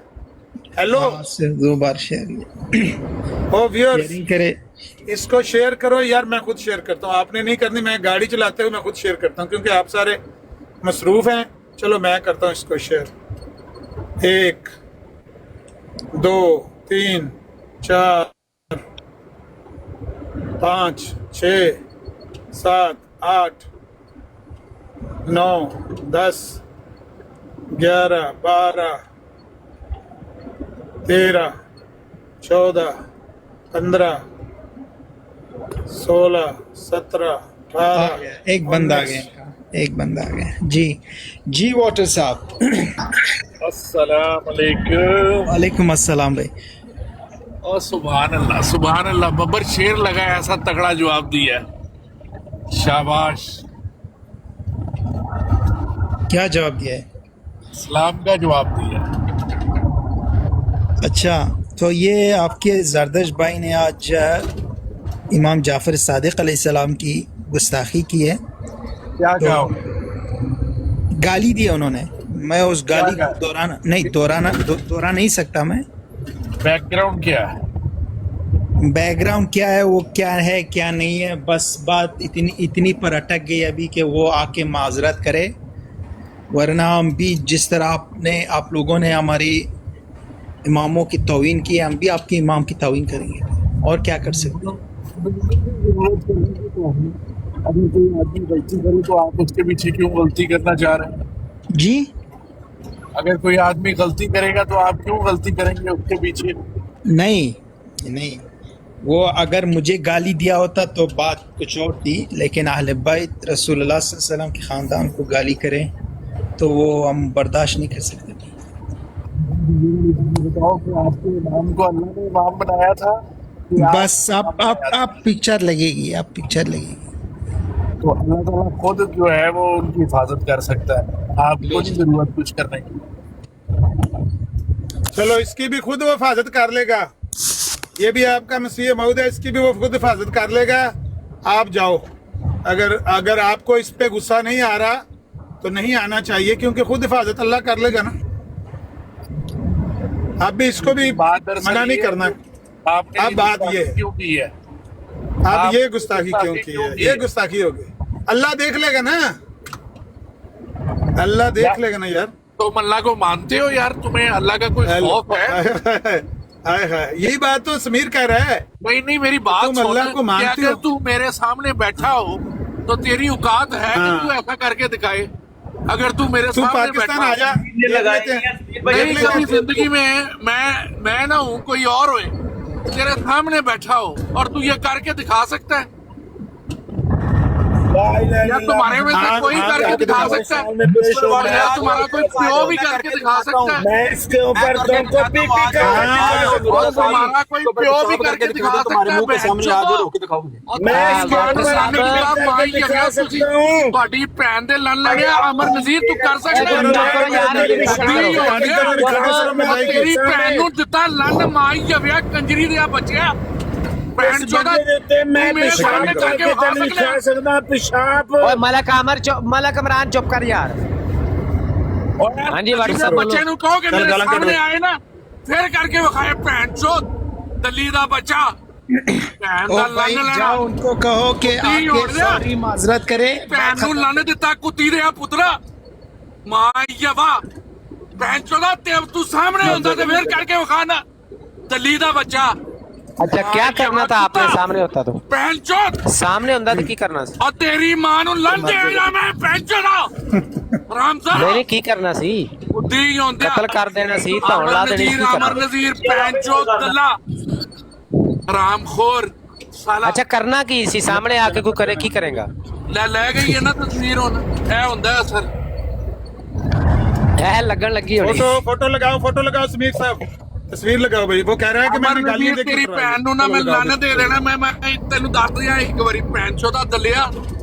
S1: हेलो,
S5: हाँ, सिर्फ 2 बार शेयर
S1: ओ व्यूअर्स,
S5: शेयरिंग करे।
S1: इसको शेयर करो यार। मैं खुद शेयर करता हूँ, आपने नहीं करनी, मैं गाड़ी चलाते हुए मैं खुद शेयर करता हूँ क्योंकि आप सारे मसरूफ हैं। चलो मैं करता हूँ इसको शेयर। 1 2 3 4 5 6 7 8 9 10 11 12 13 14 15 16 17 18।
S5: एक बंदा आ गया, एक बंदा आ गया। जी जी वाटर साहब।
S10: अस्सलाम वालेकुम।
S5: वालेकुम अस्सलाम भाई।
S10: और सुभान अल्लाह, बब्बर शेर लगा, ऐसा तगड़ा जवाब दिया, शाबाश।
S5: क्या जवाब दिया है?
S10: इस्लाम का जवाब दिया।
S5: अच्छा, तो ये आपके जरदश भाई ने आज इमाम जाफर सादिक अलैहिस्सलाम की गुस्ताखी की है।
S10: क्या
S5: तो गाली दी उन्होंने। मैं उस गाली को दोहरा नहीं सकता मैं।
S10: बैकग्राउंड क्या है?
S5: बैकग्राउंड क्या है, वो क्या है क्या नहीं है, बस बात इतनी पर अटक गई अभी कि वो आके माजरत करे, वरना हम भी जिस तरह आप लोगों ने हमारी इमामों की तौहीन की, हम भी आपके इमाम की तौहीन करेंगे। और क्या कर सकते हैं?
S10: अगर कोई आदमी गलती करे तो आप उसके पीछे क्यों गलती करना चाह रहे हैं?
S5: जी,
S10: अगर कोई आदमी गलती करेगा तो आप क्यों गलती करेंगे उसके पीछे?
S5: नहीं, वो अगर मुझे गाली दिया होता तो बात कुछ और थी, लेकिन अहले बैत रसूलुल्लाह सल्लल्लाहु अलैहि वसल्लम के ख़ानदान को गाली करें तो वो हम बर्दाश्त नहीं कर सकते।
S10: बताओ कि आपके इमाम को अल्लाह ने इमाम बनाया था?
S5: बस आप पिक्चर लगेगी, आप पिक्चर लगेगी।
S10: तो अल्लाह ताला खुद जो है वो उनकी हिफाजत कर सकता है, आपको नहीं जरूरत कुछ करने की।
S1: चलो इसकी भी खुद वो हिफाजत कर लेगा, ये भी आपका मसीह मौद है, इसकी भी वो खुद हिफाजत कर लेगा। आप जाओ, अगर आपको इस पे गुस्सा नहीं आ रहा तो नहीं आना चाहिए, क्योंकि खुद हिफाजत अल्लाह कर लेगा ना। आप भी इसको भी मना नहीं करना।
S10: आपने
S1: अब बात ये है,
S10: क्यों की है?
S1: अब ये गुस्ताखी क्यों की है? ये गुस्ताखी होगी। अल्लाह देख लेगा ना, अल्लाह देख लेगा ना यार।
S10: तुम अल्लाह को मानते हो यार? तुम्हें अल्लाह का कोई खौफ है?
S1: हाय हाय, यही बात तो समीर कह रहा है।
S10: नहीं मेरी बात
S1: तुम
S10: सुन।
S1: अल्लाह को मानते
S10: कि अगर
S1: हो?
S10: तू मेरे सामने बैठा हो तो तेरी औकात है कि
S1: हाँ।
S10: तू ऐसा करके दिखाए। अगर तू मेरे
S1: तू
S10: सामने
S1: पाकिस्तान
S10: बैठा
S1: आ जा,
S6: ये लगाए
S1: देख लेते हैं।
S10: नहीं,
S1: देख
S10: कभी
S1: लेते हैं।
S10: जिंदगी में मैं ना हूँ, कोई और होए, तेरे सामने बैठा हो और तू ये करके दिखा सकता है? या तुम्हारे में से
S1: हाँ,
S10: कोई
S1: हाँ,
S10: करके
S1: करके
S10: दिखा
S1: दिखा
S10: सकता है? या तुम्हारा कोई प्यो भी करके दिखा सकता है?
S3: मैं इसके ऊपर तुमको पीपी
S10: और तुम्हारा कोई प्यो भी करके दिखा सकता है?
S3: मैं इसके ऊपर
S10: ਤੁਹਾਡੀ ਭੈਣ ਦੇ ਲੜ ਲੜਿਆ ਅਮਰ ਨਜ਼ੀਰ ਤੂੰ ਕਰ ਸਕਦਾ ਤੇਰੀ ਭੈਣ ਨੂੰ ਦਿੱਤਾ ਲੰਨ ਮਾਈ ਜਵਿਆ ਕੰਜਰੀ ਦੇ ਬੱਚਿਆ ਭੈਣ ਚੋਦਾ
S3: मैं
S10: मेरे सामने करके दिखा सकता है?
S3: सकता पेशाब
S8: ओए मलक इमरान चुप कर यार। हाँ जी व्हाट्सएप बोलो।
S10: ਬੱਚੇ ਨੂੰ ਕਹੋ ਕਿ ਮੇਰੇ ਸਾਹਮਣੇ ਆਏ ਨਾ ਫਿਰ ਕਰਕੇ ਵਿਖਾਏ ਭੈਣ ਚੋਦ ਦਲੀ ਦਾ ਬੱਚਾ ਭੈਣ
S5: ओ
S10: ਦਾ
S5: भाई
S10: ਲੰਨ ਲੈਣਾ
S5: जाओ उनको कहो कि
S10: कुत्ती
S5: आके
S10: उड़ गया।
S5: सॉरी माजरत करे।
S10: ਭੈਣ ਨੂੰ ਲੰਨ ਦਿੱਤਾ ਕੁੱਤੀ ਦੇ ਪੁੱਤਰਾ ਮਾਂ ਯਵਾ ਭੈਣ ਚੋਦਾ ਤੇ ਤੂੰ ਸਾਹਮਣੇ ਹੁੰਦਾ ਤੇ ਫਿਰ ਕਰਕੇ ਵਿਖਾ ਨਾ ਦਲੀ ਦਾ ਬੱਚਾ
S8: अच्छा क्या करना था आपने सामने होता तो?
S10: ਭੈਣ ਚੋਦ
S8: सामने ਹੁੰਦਾ तो की करना सी?
S10: और तेरी मां ਨੂੰ ਲੰਨ ਦੇਣਾ ਮੈਂ ਭੈਣ ਚੋਦਾ ਰਾਮਜ਼ਾ
S8: नहीं की करना सी?
S10: ਬੁੱਧੀ ਹੁੰਦਿਆ
S8: कत्ल कर देना सी, धौन ला देनी सी,
S10: अमर नजीर भैन चोद दल्ला रामखोर साला
S8: अच्छा करना की सी? सामने आके कोई करे की करेगा?
S10: ले गई है ना तस्वीर ਹੁਣ ਇਹ ਹੁੰਦਾ ਹੈ ਅਸਰ
S8: ऐ लगन लगी होनी।
S1: फोटो लगाओ समीर साहब, तस्वीर लगाओ भाई। वो कह रहा है कि मैंने
S10: अमर
S1: गालियां
S10: नजीर
S1: देके
S10: तेरी ਭੈਣ ਨੂੰ ਨਾ ਮੈਂ ਲੰਨ ਦੇ ਦੇਣਾ ਮੈਂ ਤੈਨੂੰ ਦੱਸ ਦਿਆਂ ਇੱਕ ਵਾਰੀ ਭੈਣ ਚੋਦਾ ਦਲਿਆ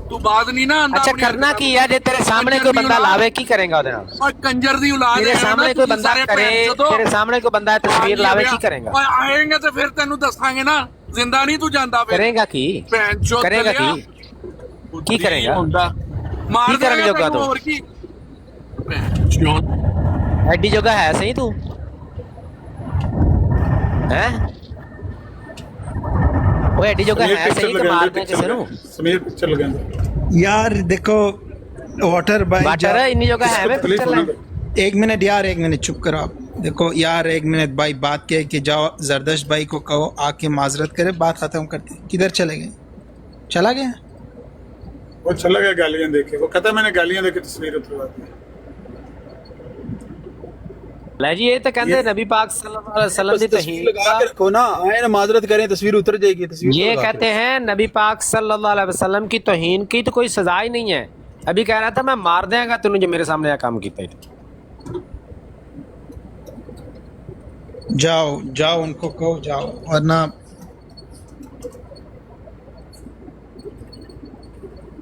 S10: ਤੂੰ ਬਾਦ ਨਹੀਂ ਨਾ ਆਂਦਾ
S8: अच्छा करना की है? जे तेरे सामने कोई बंदा लावे की करेगा ਉਹਦੇ ਨਾਲ?
S10: ਓਏ ਕੰਜਰ ਦੀ ਔਲਾਦ
S8: तेरे सामने कोई बंदा करे, तेरे सामने कोई बंदा तस्वीर लावे की करेगा?
S10: ਓਏ ਆਏਗਾ ਤੇ ਫਿਰ ਤੈਨੂੰ ਦੱਸਾਂਗੇ ਨਾ ਜ਼ਿੰਦਾ ਨਹੀਂ ਤੂੰ ਜਾਂਦਾ ਫਿਰ
S8: करेगा की?
S10: ਭੈਣ ਚੋਦ
S8: करेगा
S10: ਦਲਿਆ
S8: की? की करेगा?
S10: ਹੁੰਦਾ ਮਾਰ
S8: ਕੀ ਕਰਨ
S10: ਦੇਗਾ
S8: ਜੋਗਾ
S10: ਤੈਨੂੰ
S8: ਤੂੰ?
S10: ਹੋਰ ਕੀ ਭੈਣ ਚੋਦ
S8: एडी जगह है सही तू हैं? वो एडी जगह है सही कि मार दे किसी नु?
S1: समीर पिक्चर लगाएंगे
S5: यार देखो वाटर भाई
S8: बाटर है इन्नी जगह है मैं पिक्चर लाइन।
S5: एक मिनट यार, एक मिनट चुप करो आप। देखो यार एक मिनट भाई, बात क्या है कि जाओ जरदश्त भाई को कहो आके माजरत करे, बात खत्म करते। किधर चले गए? चला गया?
S1: वो चला गया गालियां देके। वो कहता है मैंने गालियां देके तस्वीर उतरवा दी।
S8: ले जी ये तो कहते हैं नबी पाक सल्लल्लाहु अलैहि वसल्लम की
S9: तस्वीर लगा के रखो ना, आए ना माजरत करें, तस्वीर उतर जाएगी। तस्वीर
S8: ये
S9: लगा के
S8: कहते हैं नबी पाक सल्लल्लाहु अलैहि वसल्लम की तौहीन की तो कोई सजा ही नहीं है। अभी कह रहा था मैं मार देगा तूने जो मेरे सामने यह काम किया है।
S5: जाओ उनको कहो जाओ, वरना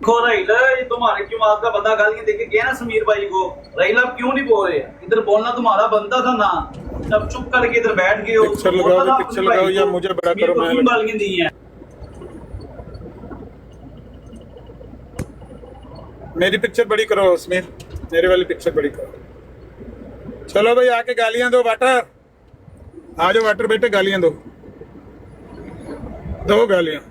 S6: देखो रहीला, ये तुम्हारे क्यों आपका बंदा गालियां देके गया ना समीर भाई को। रहीला आप क्यों नहीं बोल रहे? इधर बोलना तुम्हारा बनता था ना, जब चुप करके इधर बैठ गए हो।
S1: पिक्चर लगाओ, पिक्चर लगाओ या मुझे बड़ा करो। मैं
S6: क्यों गालियां दी हैं?
S1: मेरी पिक्चर बड़ी करो समीर, मेरे वाली पिक्चर बड़ी करो। चलो भाई आके गालियां दो वाटर, आ जाओ वाटर बेटे, गालियां दो गालियां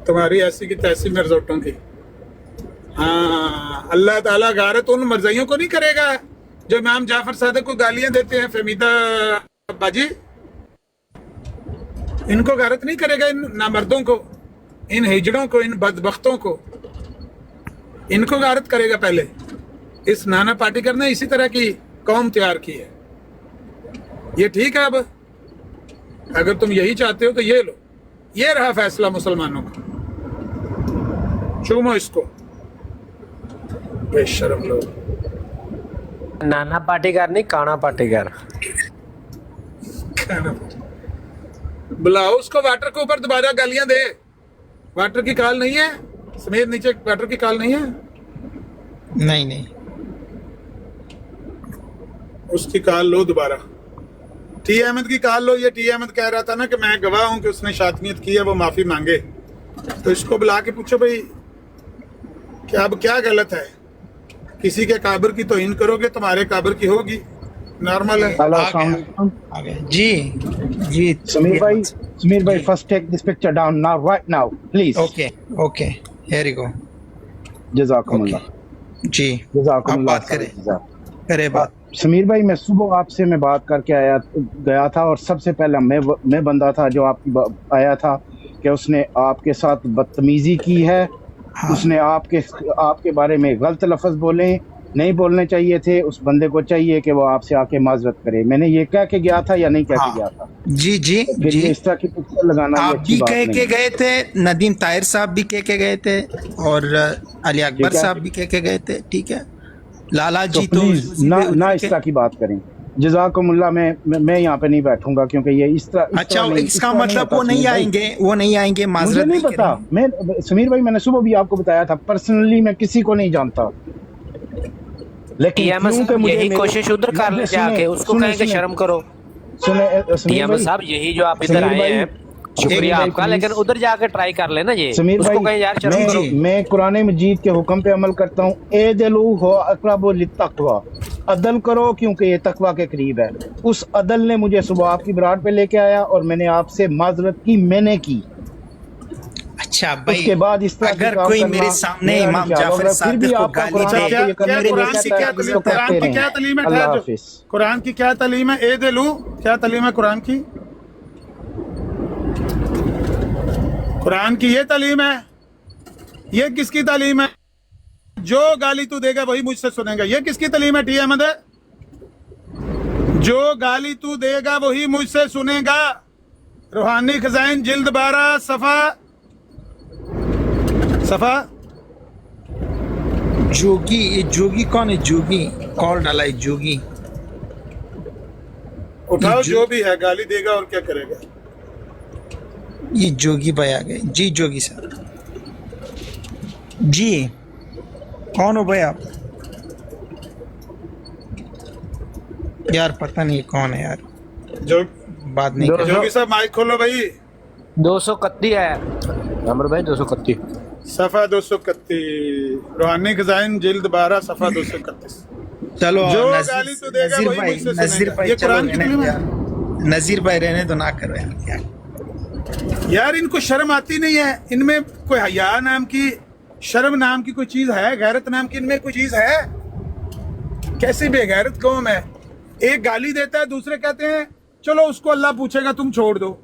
S1: तुम्हारी ऐसी की तैसी मिर्जोटों की। हाँ अल्लाह ताला गारत उन मर्जियों को नहीं करेगा जो इमाम जाफर सादिक को गालियां देते हैं। फहमीदा बाजी इनको गारत नहीं करेगा, इन नामर्दों को, इन हिजड़ों को, इन बदबख्तों को, इनको गारत करेगा। पहले इस नाना पाटेकर ने इसी तरह की कौम तैयार की है। ये ठीक है। अब अगर तुम यही चाहते हो तो ये लो, ये रहा फैसला मुसलमानों का। चूमो इसको, बेशरम लोग।
S8: नाना पाटेकर नहीं काना पाटेकर।
S1: बुलाओ उसको, वाटर के ऊपर दोबारा गालियां दे। वाटर की काल नहीं है समीर, नीचे वाटर की काल नहीं है।
S5: नहीं
S1: उसकी काल लो दोबारा। टी अहमद की काल लो। ये टी अहमद कह रहा था ना कि मैं गवाह हूं कि उसने शातनियत की है, वो माफी मांगे। तो इसको बुला के पूछो भाई कि अब क्या गलत है। किसी के काबर की तौहीन करोगे तुम्हारे काबर की होगी। नॉर्मल है।
S5: आ गए जी जी।
S11: समीर भाई first take this picture down now right now please.
S5: Okay okay here you go.
S11: जज़ाकुमुल्लाह
S5: जी आप बात करें, करे बात।
S11: समीर भाई मैं सुबह आपसे मैं बात करके गया था और सबसे पहला मैं बंदा था जो आया था कि उसने आपके साथ बदतमीजी की है।
S5: हाँ।
S11: उसने आपके बारे में गलत लफ्ज बोले, नहीं बोलने चाहिए थे। उस बंदे को चाहिए कि वो आपसे आके माजरत करे। मैंने ये कह के गया था या नहीं कह के गया था?
S5: जी जी
S11: फिर
S5: जी।
S11: ये इस तरह की पिक्चर लगाना ये
S5: आप
S11: अच्छी
S5: भी
S11: बात
S5: कह
S11: नहीं
S5: के
S11: है।
S5: गए थे, नदीम ताहिर साहब भी कह के गए थे, और अली अकबर
S11: ठीक है।
S5: साहब भी कह के गए थे। ठीक है, लाला जी
S11: तो
S5: तो
S11: प्लीज ना इस तरह की बात करें। जज़ाकुमुल्लाह। मैं यहाँ पे नहीं बैठूंगा क्योंकि ये इस तरह
S5: अच्छा
S11: नहीं,
S5: इसका
S11: इस तरह
S5: मतलब
S11: नहीं
S5: वो नहीं
S11: होता
S5: आएंगे, वो नहीं आएंगे,
S11: मुझे
S5: माजरत
S11: नहीं
S5: नहीं
S11: पता। मैं समीर भाई मैंने सुबह भी आपको बताया था, पर्सनली मैं किसी को नहीं जानता, लेकिन क्योंकि मुझे
S8: यही कोशिश उधर कर ले जाके, उसको कहेंगे शर्म करो।
S11: सुने
S8: साहब यही जो आप इधर आए हैं, शुक्रिया आपका, लेकिन उधर जाके ट्राई कर लेना ये।
S11: समीर
S8: उसको
S11: भाई
S8: कहें यार शर्म करो।
S11: मैं कुरान मजीद के हुक्म पे अमल करता हूँ। एदलू हो अक़रबु लित्तक़वा, अदल करो क्योंकि ये तकवा के करीब है। उस अदल ने मुझे सुबह आपकी बरात पे लेके आया और मैंने आपसे माजरत की, मैंने की।
S5: अच्छा भाई,
S11: उसके बाद इस तरह
S5: अगर कोई मेरे सामने इमाम जाफर सादिक को गाली दे,
S1: कुरान की क्या तालीम है?
S11: अल्लाह हाफिज़।
S1: कुरान की क्या तालीम है? ए दिलू, क्या तालीम है कुरान की? कुरान की ये तालीम है? ये किसकी तालीम है? जो गाली तू देगा वही मुझसे सुनेगा। ये किसकी तालीम है? टी अहमद है। जो गाली तू देगा वही मुझसे सुनेगा। रूहानी खजाइन जिल्द 12 सफा।
S5: जोगी, ये जोगी कौन है? जोगी कॉल डाला है, जोगी।
S1: उठाओ, जो भी है गाली देगा और क्या करेगा।
S5: ये जोगी भाई आ गए जी। जोगी साहब जी, कौन हो भाई आप? यार पता नहीं कौन है यार,
S1: जो
S5: बात नहीं कर।
S1: जोगी साहब माइक खोलो भाई।
S8: 231 है अमर भाई, 231
S1: सफा 231, रूहानी खजाइन जिल्द 12 सफा 231।
S5: चलो
S1: जो
S5: नज़ीर
S1: गाली तू देगा
S5: नज़ीर
S1: वही
S5: भाई,
S1: मुझसे
S5: नज़ीर
S1: सुनेगा।
S5: भाई
S1: ये
S5: चलो
S1: कुरान की
S5: रहने
S1: तालीम
S5: दो
S1: है।
S5: यार। नज़ीर भाई रहने तो ना करो यार। क्या
S1: यार इनको शर्म आती नहीं है? इनमें कोई हया नाम की, शर्म नाम की कोई चीज है? गैरत नाम की इनमें कोई चीज है? कैसी बेगैरत कौम है। एक गाली देता है, दूसरे कहते हैं चलो उसको अल्लाह पूछेगा, तुम छोड़ दो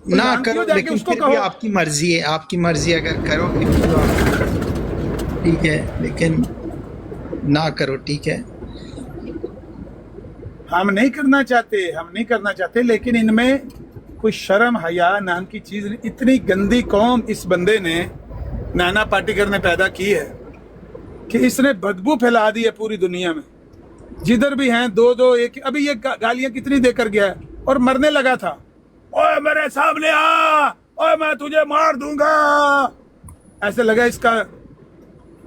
S5: ना
S1: ईमान
S5: करो,
S1: क्यों जाके
S5: लेकिन
S1: उसको
S5: फिर भी
S1: कहो?
S5: आपकी मर्जी है, आपकी मर्जी अगर करोगे तो ठीक है, लेकिन ना करो। ठीक है,
S1: हम नहीं करना चाहते, लेकिन इनमें कोई शर्म हया नाम की चीज नहीं। इतनी गंदी कौम इस बंदे ने, नाना पाटेकर ने पैदा की है कि इसने बदबू फैला दी है पूरी दुनिया में। जिधर भी हैं दो एक। अभी ये गालियां कितनी देकर गया है और मरने लगा था। ओए मेरे सामने आ, ओए मैं तुझे मार दूंगा। ऐसे लगा इसका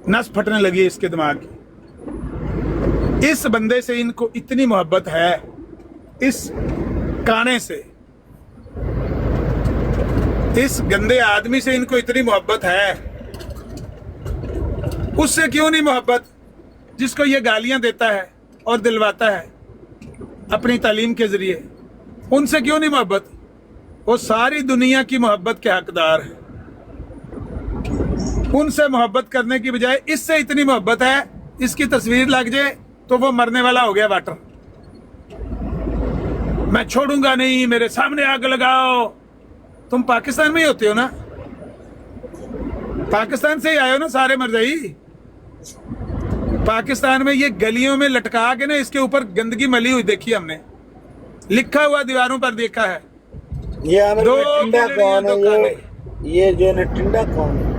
S1: नस फटने लगी है इसके दिमाग की। इस बंदे से इनको इतनी मोहब्बत है, इस काने से, इस गंदे आदमी से इनको इतनी मोहब्बत है। उससे क्यों नहीं मोहब्बत जिसको ये गालियां देता है और दिलवाता है अपनी तालीम के जरिए? उनसे क्यों नहीं मोहब्बत? वो सारी दुनिया की मोहब्बत के हकदार हैं। उनसे मोहब्बत करने की बजाय इससे इतनी मोहब्बत है, इसकी तस्वीर लग जाए तो वो मरने वाला हो गया वाटर। मैं छोड़ूंगा नहीं, मेरे सामने आग लगाओ। तुम पाकिस्तान में ही होते हो ना? पाकिस्तान से ही आए हो ना सारे मरजाई? पाकिस्तान में ये गलियों में लटका के ना इसके ऊपर गंदगी मली हुई देखी हमने, लिखा हुआ दीवारों पर देखा है।
S3: ये
S1: दो
S3: टिंडा कौन है? ये जो है टिंडा कौन है?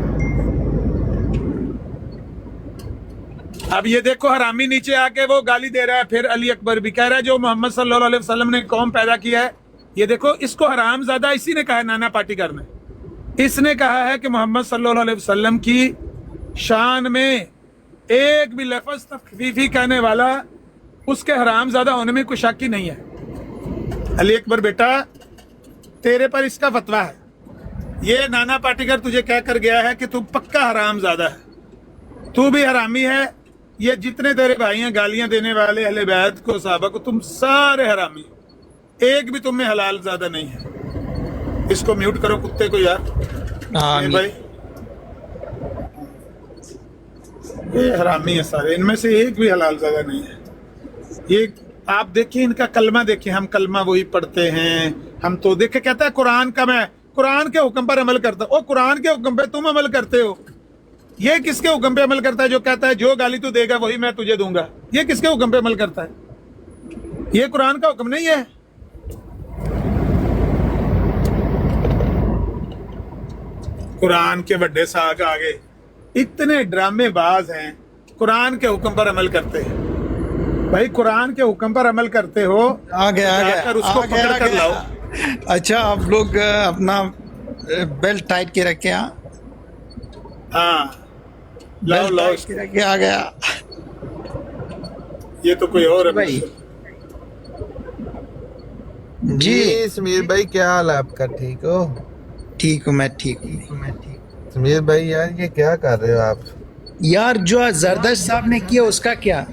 S1: अब ये देखो हरामी नीचे आके वो गाली दे रहा है। फिर अली अकबर भी कह रहा है जो मोहम्मद सल्लल्लाहु अलैहि वसल्लम ने कौम पैदा किया है। ये देखो, इसको हरामजादा इसी ने कहा है, नाना पाटेकर ने। इसने कहा है कि मोहम्मद सल्लल्लाहु अलैहि वसल्लम की शान में एक भी लफ्ज तखफीफी कहने वाला, उसके हरामजादा होने में कोई शक ही नहीं है। अली अकबर बेटा, तेरे पर इसका फतवा है। ये नाना पाटेकर तुझे कह कर गया है कि तू पक्का हरामजादा है, तू भी हरामी है, ये जितने तेरे भाई हैं गालियां देने वाले अहले बैत को, सहाबा को, तुम सारे हरामी हो। एक भी तुम में हलाल ज्यादा नहीं है। इसको म्यूट करो कुत्ते को यार। ये भाई ये हरामी है सारे, इनमें से एक भी हलाल ज्यादा नहीं है। ये आप देखिए इनका कलमा देखिए, हम कलमा वही पढ़ते हैं, हम तो देखे कहता है कुरान का, मैं कुरान के हुक्म पर अमल करता हूँ। कुरान के हुक्म पे तुम अमल करते हो, ये किसके हुक्म पे अमल करता है जो कहता है जो गाली तू देगा वही मैं तुझे दूंगा? ये किसके हुक्म पे अमल करता है? ये कुरान का हुक्म नहीं है। कुरान के बड़े साग आगे इतने ड्रामेबाज हैं, कुरान के हुक्म पर अमल करते हैं। भाई कुरान के हुक्म पर अमल करते हो,
S5: आ गया
S1: उसको पकड़ कर लाओ।
S5: अच्छा आप लोग अपना बेल्ट टाइट के रखे।
S1: हाँ लाओ लाओ,
S5: के आ गया।
S1: ये तो कोई और है
S5: भाई
S12: जी समीर भाई, क्या हाल है आपका? ठीक हो?
S5: ठीक हूँ मैं, ठीक हूँ।
S12: समीर भाई यार ये क्या कर रहे हो आप?
S5: यार जो जरदश साहब ने किया उसका क्या?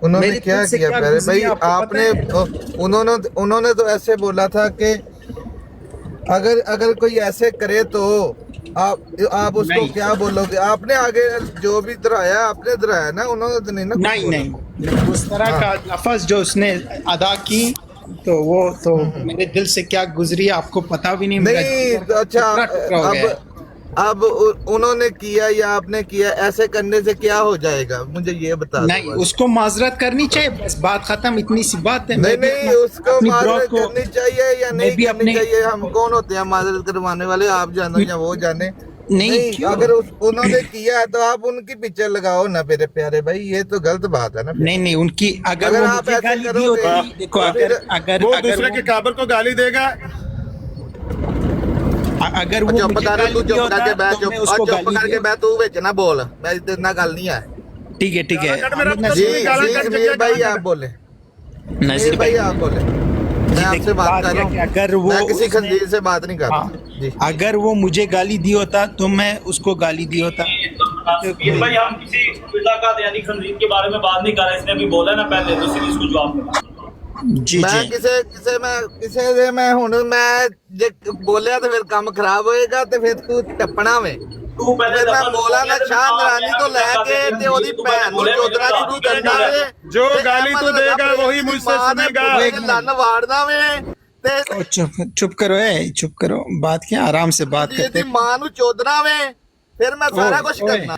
S12: उन्होंने क्या किया पहले भाई? आपने उन्होंने तो ऐसे बोला था कि अगर कोई ऐसे करे तो आप उसको क्या बोलोगे? आपने आगे जो भी डराया आपने डराया ना, उन्होंने तो नहीं ना?
S5: नहीं, उस तरह का लफ्ज जो उसने अदा की तो वो तो मेरे दिल से क्या गुजरी आपको पता भी नहीं।
S12: तो अच्छा अब उन्होंने किया या आपने किया, ऐसे करने से क्या हो जाएगा मुझे ये बता दो।
S5: नहीं उसको माजरत करनी चाहिए, बस बात खत्म, इतनी सी बात है।
S12: नहीं उसको माजरत करनी चाहिए या नहीं करनी चाहिए? हम कौन होते हैं माजरत करवाने वाले? आप जानो या वो जाने। नहीं अगर उन्होंने किया है तो आप उनकी पिक्चर लगाओ ना मेरे प्यारे भाई, ये तो गलत बात है ना।
S5: नहीं उनकी अगर
S12: आप ऐसे करोगे,
S5: देखो अगर
S1: वो दूसरे के काबर को गाली देगा,
S5: अगर वो
S12: चुप करके बैठ, तू विच ना बोल, मैं तेरे नाल गल नहीं है।
S5: ठीक है
S12: जी समीर भाई आप बोले, नसीर भाई आप बोले, मैं आपसे बात कर रहा हूँ,
S5: अगर वो
S12: मैं किसी खंजीर से बात नहीं कर रहा।
S5: अगर वो मुझे गाली दी होता तो मैं उसको गाली दी होता।
S6: भाई हम किसी यानी खंजीर के बारे में बात नहीं कर रहे, इसने अभी बोला ना पहले, तो इसलिए इसको जवाब दो।
S12: मैं किसे मैं हुण मैं जे बोलिया तो फिर काम खराब होएगा, तो फिर तू टपना वे।
S6: तू पहले
S12: मैं बोला ना शाह नरानी तो लेके ते ओदी भैन नु चोदरा शुरू करना वे।
S1: जो गाली तू देगा वही मुझसे सुनेगा।
S12: लन वाड़ना वे ते
S5: चुप करो, चुप करो, बात क्या आराम से बात करते।
S12: मां नु चोदना वे, फिर मैं सारा कुछ करना।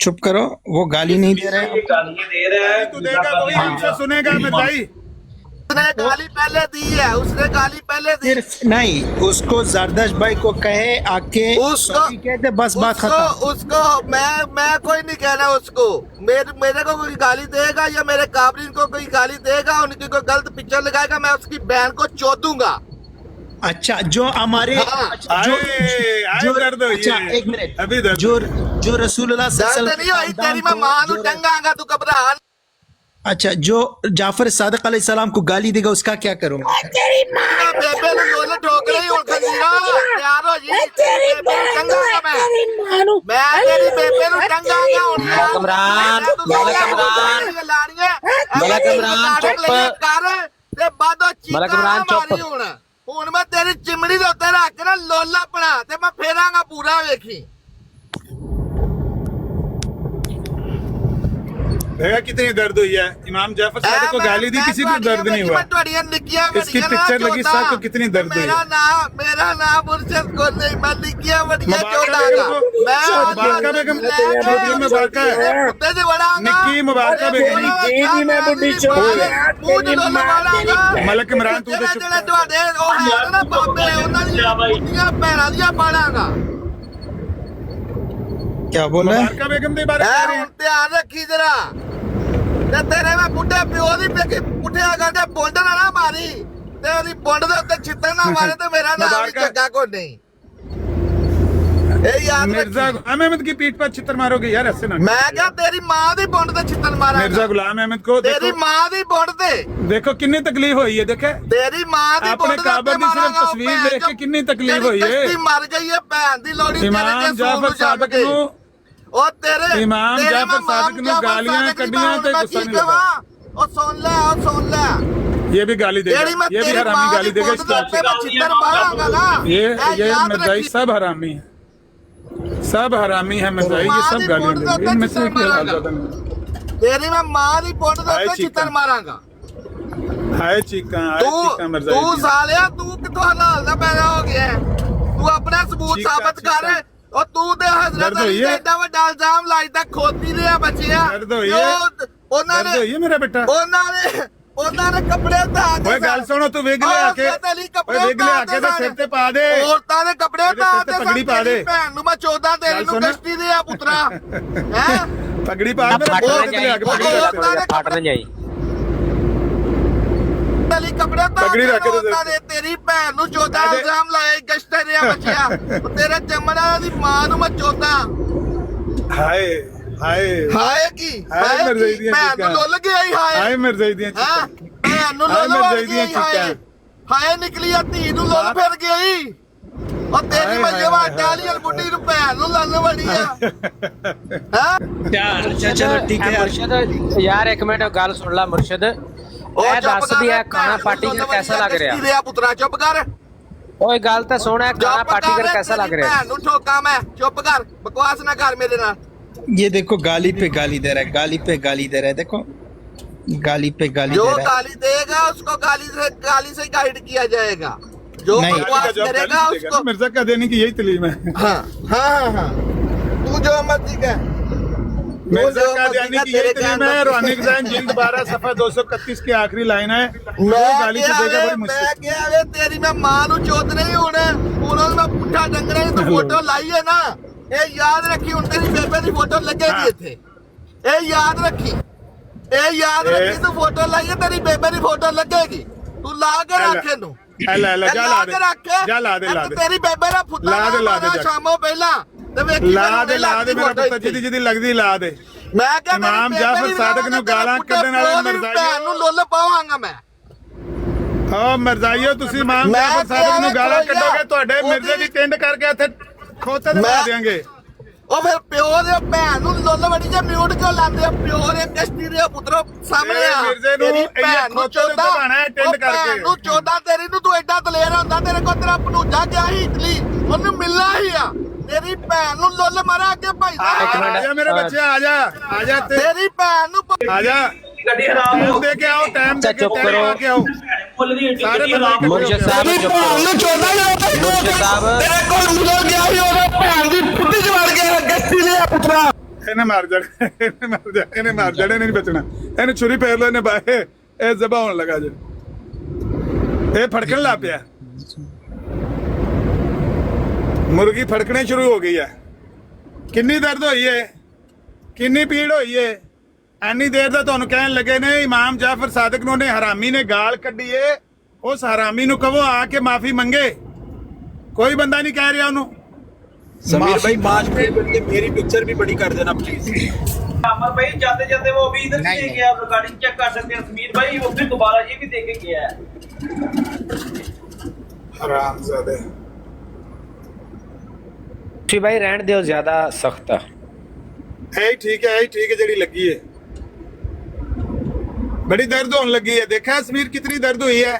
S5: चुप करो, वो गाली नहीं दे रहे,
S6: गालियां दे रहा है,
S1: तू देगा वही हमसे सुनेगा। मैं भाई
S12: उसने गाली पहले दी है, उसने गाली पहले दी।
S5: सिर्फ नहीं, उसको जरदश भाई को कहे आके
S12: उसको
S5: कहते बस बात खत्म।
S12: उसको मैं कोई नहीं कह रहा उसको, मेरे को कोई गाली देगा या मेरे काबरीन को कोई गाली देगा, उनकी कोई गलत पिक्चर लगाएगा, मैं उसकी बहन को चोदूंगा।
S5: अच्छा जो हमारे एक मिनट
S1: अभी
S5: जो रसूलुल्लाह
S12: दर्द नहीं होई तेरी मैं मां नु टंगांगा, तू घबरा।
S5: अच्छा जो जाफर सादिक अलैहिस्सलाम को गाली देगा उसका क्या करूंगा?
S12: तेरी मां बेबे नु लोले ठोक रही हो खंजीरा, प्यार हो जी तेरी टंगांगा मैं तेरी बेबे नु टंगांगा। मलक इमरान चुप कर ते बादो चीता मारी हुण मैं तेरी चिमड़ी दे उत्ते रख ना लोला बना ते मैं फेरांगा पूरा, वेखी
S1: देखा कितनी दर्द हुई है। इमाम जाफर सादिक को गाली दी, किसी को दर्द नहीं हुआ। इसकी पिक्चर लगी साहब को कितनी दर्द हुई।
S12: मेरा नाम मुर्शद को नहीं, मैं लिखिया बढ़िया चौदागा।
S1: मुबारका बेगम, मुबारका निक्की, मुबारका बेगम, मलक इमरान तू तो
S5: क्या बोल रहा है?
S1: बेगम दे बारे
S12: ध्यान रखी जरा, तेरे मैं बुढ़े प्यो दी पुठे गंढे बोंड ना मारी ते ओदी बोंड दे उत्ते छित्तर ना मारे ते मेरा नाम भी जग्गा को नहीं।
S1: मिर्जा गुलाम अहमद की पीठ पर छितर मारोगे यार, ऐसे ना।
S12: मैं क्या तेरी मां दी बोंड ते छितर मारा?
S1: मिर्जा गुलाम अहमद को
S12: तेरी मां दी बोंड ते
S1: देखो कितनी तकलीफ हुई है। देखे
S12: तेरी मां दी
S1: अपने काबा की सिर्फ तस्वीर देख के कितनी तकलीफ हुई है।
S12: मर गई है भैन दी लोड़ी।
S1: इमाम जाफर सादिक नु
S12: ਉਹ ਤੇਰੇ
S1: ਇਮਾਮ
S12: ਤੇਰੇ
S1: ਜਾਫਰ
S12: ਮੈਂ
S1: ਸਾਦਿਕ ਨੂੰ
S12: ਇਮਾਮ ਜਾਫਰ
S1: ਗਾਲੀਆਂ
S12: ਸਾਦਿਕ ਦੀ
S1: ਕੱਢੀਆਂ ਤੇ
S12: ਮੈਂ
S1: ਗੁੱਸਾ
S12: ਕੀ
S1: ਨਹੀਂ लगा।
S12: ਕਹਾਂ? ਉਹ ਸੁਣ ਲੈ
S1: ये भी गाली देगा,
S12: ਜਿਹੜੀ मैं
S1: ये भी
S12: तेरी
S1: हरामी
S12: माँ
S1: गाली
S12: की
S1: देगा
S12: गोद
S1: इस
S12: में
S1: बात
S12: मैं चित्तर मारांगा ना
S1: ये
S12: याद
S1: मिर्जाई
S12: रखी।
S1: सब हरामी है, सब हरामी है मिर्जाई, ये सब गाली देंगे, इनमें से कोई हाल ज्यादा नहीं।
S12: ਤੇਰੀ ਮੈਂ ਮਾਂ ਦੀ ਪੁੱਟ ਦੇ
S1: ਹਾਏ
S12: ਉੱਤੇ
S1: ਚੀਕਾਂ।
S12: ਚਿੱਤਰ ਮਾਰਾਂਗਾ।
S1: हाय चीका मिर्जाई
S12: ਤੂੰ
S1: दी।
S12: ਸਾਲਿਆ ਤੂੰ ਕਿੱਥੋਂ ਹਲਾਲ ਦਾ ਪੈਦਾ ਹੋ ਗਿਆ ਹੈ? ਤੂੰ ਆਪਣਾ ਸਬੂਤ
S1: ਚੀਕਾਂ,
S12: ਸਾਬਤ ਕਰ।
S1: ਚੀਕਾਂ।
S12: ਉਹ ਤੂੰ ਤੇ ਹਜ਼ਰਤ
S1: ਦਰਦ
S12: ਅਲੀ
S1: ਹੋਈ
S12: ਦਾ
S1: ਹੈ?
S12: ਏਡਾ ਵੱਡਾ ਇਲਜ਼ਾਮ ਲਾਇਦਾ ਖੋਤੀ ਰਿਹਾ ਬੱਚਿਆ।
S1: दर्द हुई है?
S12: ਉਹਨਾਂ
S1: दर्द हुई
S12: ਨੇ
S1: है मेरा बेटा?
S12: ਉਹਨਾਂ ਨੇ ਕੱਪੜੇ ਉਤਾਰ ਦੇ
S1: ओए गल सुनो, तू विग ले आके,
S12: ਕੱਪੜੇ
S1: ओए विग ले आके तो सिर ते पा दे,
S12: ਔਰਤਾਂ ਦੇ ਕੱਪੜੇ
S1: ਇਹਦੇ ਸਿਰ
S12: ਉਤਾਰ
S1: ਤੇ
S12: ਦੇ
S1: ਪਗੜੀ ਪਾ ਦੇ।
S12: ਭੈਣ ਨੂੰ ਮੈਂ 14 ਤੇਰੇ
S1: ਗੱਲ
S12: ਨੂੰ
S1: ਸੁਣ।
S12: ਕਸ਼ਤੀ ਦੇ ਆ ਪੁੱਤਰਾ ਹੈ
S1: पगड़ी पा मेरा
S8: फट ना
S1: बहुत ले
S8: जाए
S1: आके पगड़ी रख दे।
S8: फट ना जाए
S12: ਤਲੀ ਕੱਪੜੇ ਉਤਾਰ
S1: ਪਗੜੀ ਰੱਖ ਕੇ ਤੇ
S12: ਔਰਤਾਂ ਦੇ ਤੇਰੀ ਭੈਣ ਨੂੰ 14
S1: ਦੇ।
S12: ਇਲਜ਼ਾਮ ਲਾਏ ਕਸ਼ਤੀ ਦੇ ਆ ਬੱਚਿਆ। ਉਹ ਤੇਰੇ ਜੰਮਣਾ ਦੀ ਮਾਂ ਨੂੰ ਮੈਂ 14
S1: हाय हाय
S12: ਹਾਏ ਕੀ
S1: ਹਾਏ ਮਿਰਜ਼ਾਈ ਦੀਆਂ
S12: ਭੈਣ ਨੂੰ
S1: ਚੀਕਾਂ।
S12: ਲੁੱਲ ਗਿਆ ਹੀ ਹਾਏ
S1: हाय मिर्जाई दी
S12: ਹੈਂ?
S1: चीका।
S12: ਭੈਣ ਨੂੰ
S1: ਹਾਏ
S12: ਲੁੱਲ ਵੜ
S1: ਮਿਰਜ਼ਾਈ ਦੀਆਂ
S12: ਗਈ ਹਾਏ
S1: ਚੀਕਾਂ।
S12: ਹਾਏ ਨਿਕਲੀ ਆ ਧੀ ਨੂੰ ਲੁੱਲ ਫਿਰ ਗਈ। ਉਹ ਤੇਰੀ
S1: ਹਾਏ,
S12: ਮੈਂ
S1: ਹਾਏ,
S12: ਜਵਾ
S1: ਹਾਏ।
S12: ਟਾਲੀਅਲ ਬੁੱਢੀ ਨੂੰ ਭੈਣ ਨੂੰ ਲੁੱਲ ਵੜੀ ਆ ਹੈਂ?
S5: चलो ठीक है यार।
S8: मुर्शद यार एक मिनट गल सुन ला मुर्शद
S12: ਉਹ
S8: ਇਹ
S12: ਚੁੱਪ
S8: ਦੱਸ
S12: ਕਰ
S8: ਵੀ
S12: ਲੈ,
S8: ਇਹ ਖਾਣਾ
S12: ਭੈਣ
S8: ਪਾਰਟੀ
S12: ਨੂੰ
S8: ਕਰ कैसा लग
S12: ਕਸ਼ਤੀ
S8: रहा
S12: ਦੇ ਆ ਪੁੱਤਰਾ ਚੁੱਪ ਕਰ
S8: ओए गल तो सुन है खाना
S12: ਚੁੱਪ
S8: पार्टी कर
S12: ਕਰ
S8: कैसा लग
S12: ਤੇਰੀ
S8: रहा है
S12: ਭੈਣ ਨੂੰ ਠੋਕਾਂ ਮੈਂ ਚੁੱਪ ਕਰ ਬਕਵਾਸ ਨਾ ਕਰ ਮੇਰੇ ਨਾਲ
S5: ये देखो गाली पे गाली दे रहा है, गाली पे गाली दे रहा है, देखो गाली पे गाली
S12: जो
S5: दे रहा है।
S12: गाली देगा उसको गाली से गाइड किया जाएगा जो
S5: नहीं।
S12: बकवास
S1: जब
S12: करेगा
S1: गाली देगा
S12: उसको
S1: ना, मिर्जा का देने की यही तलीम है।
S12: हाँ हाँ हाँ हाँ तू जो मर्जी कह
S1: मिर्जा का देने की यही तलीम है। रूहानी डिजाइन जिल्द 12 सफा 231 की आखिरी लाइन है। वो गाली तो देगा बड़ी मुश्किल।
S12: मैं क्या वे तेरी मैं मां ਨੂੰ ਚੋਦ ਨਹੀਂ ਹੋਣਾ ਉਹਨਾਂ ਨੂੰ ਮੈਂ ਪੁੱਠਾ ਡੰਗਰੇ ਦੀ ਫੋਟੋ ਲਾਈ ਹੈ ਨਾ ਇਹ ਯਾਦ ਰੱਖੀ ਹੁਣ ਤੇਰੀ ਬੇਬੇ ਦੀ ਫੋਟੋ ਲੱਗੇਗੀ ਇੱਥੇ ਇਹ ਯਾਦ ਰੱਖੀ ਤੂੰ ਫੋਟੋ ਲਾਈ ਹੈ ਤੇਰੀ ਬੇਬੇ ਦੀ ਫੋਟੋ ਲੱਗੇਗੀ ਤੂੰ ਲਾ ਕੇ ਰੱਖ ਇਹਨੂੰ
S1: ਲੈ ਜਾ ਲਾ ਦੇ, ਜਾ ਲਾ ਦੇ, ਲਾ ਦੇ।
S12: ਤੇਰੀ ਬੇਬੇ ਦਾ ਫੁੱਟਾ
S1: ਲਾ ਦੇ, ਲਾ ਦੇ ਜਾ ਕੇ।
S12: ਸ਼ਾਮੋਂ ਪਹਿਲਾਂ ਤੇ ਵੇਖੀ
S1: ਲਾ ਦੇ ਮੇਰਾ ਪੁੱਤ ਜਿਹਦੀ ਜਿਹਦੀ ਲੱਗਦੀ ਲਾ ਦੇ।
S12: ਮੈਂ ਕਿਹਾ
S1: ਇਮਾਮ ਜਾਫਰ ਸਾਦਿਕ ਨੂੰ ਗਾਲਾਂ ਕੱਢਣ ਵਾਲੇ ਮਰਜ਼ਾਈ
S12: ਭੈਣ ਨੂੰ ਲੁੱਲ ਪਾਵਾਂਗਾ ਮੈਂ
S1: ਓ ਮਰਜ਼ਾਈਓ ਤੁਸੀਂ ਇਮਾਮ
S12: ਮੈਂ
S1: ਜਾਫਰ ਸਾਦਿਕ ਨੂੰ ਗਾਲਾਂ
S12: ਕਿਹਾ
S1: ਕੱਢੋਗੇ ਤੁਹਾਡੇ
S12: ਉਹਦੀ-
S1: ਮਿਰਜ਼ੇ ਦੀ ਟਿੰਡ ਕਰਕੇ ਇੱਥੇ ਖੋਤੇ ਤੇ ਪਾ ਦੇਾਂਗੇ।
S12: ਉਹ ਫਿਰ ਪਿਓ ਦੇ ਭੈਣ ਨੂੰ ਲੁੱਲ ਵੜੀ ਜੇ ਮਿਊਟ ਕਿਉਂ ਲਾਉਂਦੇ ਆ ਪਿਓ ਦੇ ਕਸ਼ਤੀ ਦੇ ਪੁੱਤਰੋ ਸਾਹਮਣੇ ਆ
S1: ਤੇਰੇ ਮਿਰਜ਼ੇ ਨੂੰ
S12: ਤੇਰੀ
S1: ਇਹ
S12: ਭੈਣ ਨੂੰ
S1: ਖੋਤੇ ਤੇ
S12: ਚੋਦਾ
S1: ਦਬਾਣਾ ਹੈ ਟਿੰਡ
S12: ਉਹ ਭੈਣ
S1: ਕਰਕੇ।
S12: ਨੂੰ ਚੋਦਾ ਤੇਰੀ ਨੂੰ ਤੂੰ ਐਡਾ ਦਲੇਰ ਹੁੰਦਾ ਤੇਰੇ ਕੋਲ ਤੇਰਾ ਭਣੂਜਾ ਗਿਆ ਸੀ ਇਟਲੀ ਉਹਨੂੰ ਮਿਲਣਾ ਹੀ ਆ ਤੇਰੀ ਭੈਣ ਨੂੰ ਲੁੱਲ ਮਾਰਾ ਅੱਗੇ ਭਾਈ
S1: ਆ ਜਾ ਮੇਰੇ ਬੱਚੇ ਆ ਜਾ
S12: ਤੇਰੀ ਭੈਣ ਨੂੰ
S1: ਆ ਜਾ
S6: ਗੱਡੀ ਹਰਾਮ
S1: ਟਾਈਮ ਦੇ ਕੇ ਆਓ ਟਾਈਮ ਦੇ ਕੇ
S8: चुप
S1: ਟਾਈਮ
S8: करो।
S1: ਆ ਕੇ ਆਓ
S6: ਫੁੱਲ ਦੀ
S1: ਸਾਰੇ
S6: ਗੱਡੀ
S1: ਬਣਾ
S6: ਹਰਾਮ
S1: ਕੇ
S8: मुर्शद साहब चुप करो मुर्शद साहब
S12: ਤੇਰੇ ਕੋਲ ਮੁੰਡਾ ਗਿਆ ਸੀ ਉਹਦੇ ਭੈਣ ਦੀ ਫੁੱਟੀ ਚ ਵੜ ਗਿਆ ਕਸ਼ਤੀ ਦੇ ਪੁੱਤਰਾ
S1: ਇਹਨੇ ਮਾਰ ਜਾਣਾ ਇਹਨੇ ਮਾਰ ਜਾਣਾ ਨਹੀਂ ਬਚਣਾ ਇਹਨੂੰ ਛੁਰੀ ਫੇਰ ਲੋ ਇਹਨੇ ਬਾਏ ਇਹ ਜ਼ਬਾ ਹੋਣ ਲੱਗਾ ਜੇ ਇਹ ਫੜਕਣ ਲੱਗ ਪਿਆ ਮੁਰਗੀ ਫੜਕਣੇ ਸ਼ੁਰੂ ਹੋ ਗਈ ਹੈ ਕਿੰਨੀ ਦਰਦ ਹੋਈ ਹੈ ਕਿੰਨੀ ਪੀੜ ਹੋਈ ਹੈ ਐਨੀ ਦੇਰ ਦਾ ਤੁਹਾਨੂੰ ਕਹਿਣ ਲੱਗੇ ਨੇ ਇਮਾਮ ਜਾਫਰ ਸਾਦਿਕ ਨੂੰ ਨੇ ਹਰਾਮੀ ਨੇ ਗਾਲ ਕੱਢੀ ਏ ਉਸ ਹਰਾਮੀ ਨੂੰ ਕਹੋ ਆ ਕੇ ਮਾਫੀ ਮੰਗੇ ਕੋਈ ਬੰਦਾ ਨਹੀਂ ਕਹਿ ਰਿਹਾ ਉਹਨੂੰ
S9: समीर भाई 5 मिनट के मेरी पिक्चर भी बड़ी कर देना प्लीज
S6: अमर भाई जाते जाते वो अभी इधर से गया रिकॉर्डिंग चेक कर सकते हैं समीर भाई वो फिर दोबारा ये भी देख के गया है
S1: हरामजादे
S8: जी भाई रहने दो ज्यादा सख्त है
S1: ਇਹ ਠੀਕ ਹੈ ਜਿਹੜੀ ਲੱਗੀ ਹੈ बड़ी दर्द होने लगी है देखा समीर कितनी दर्द हुई है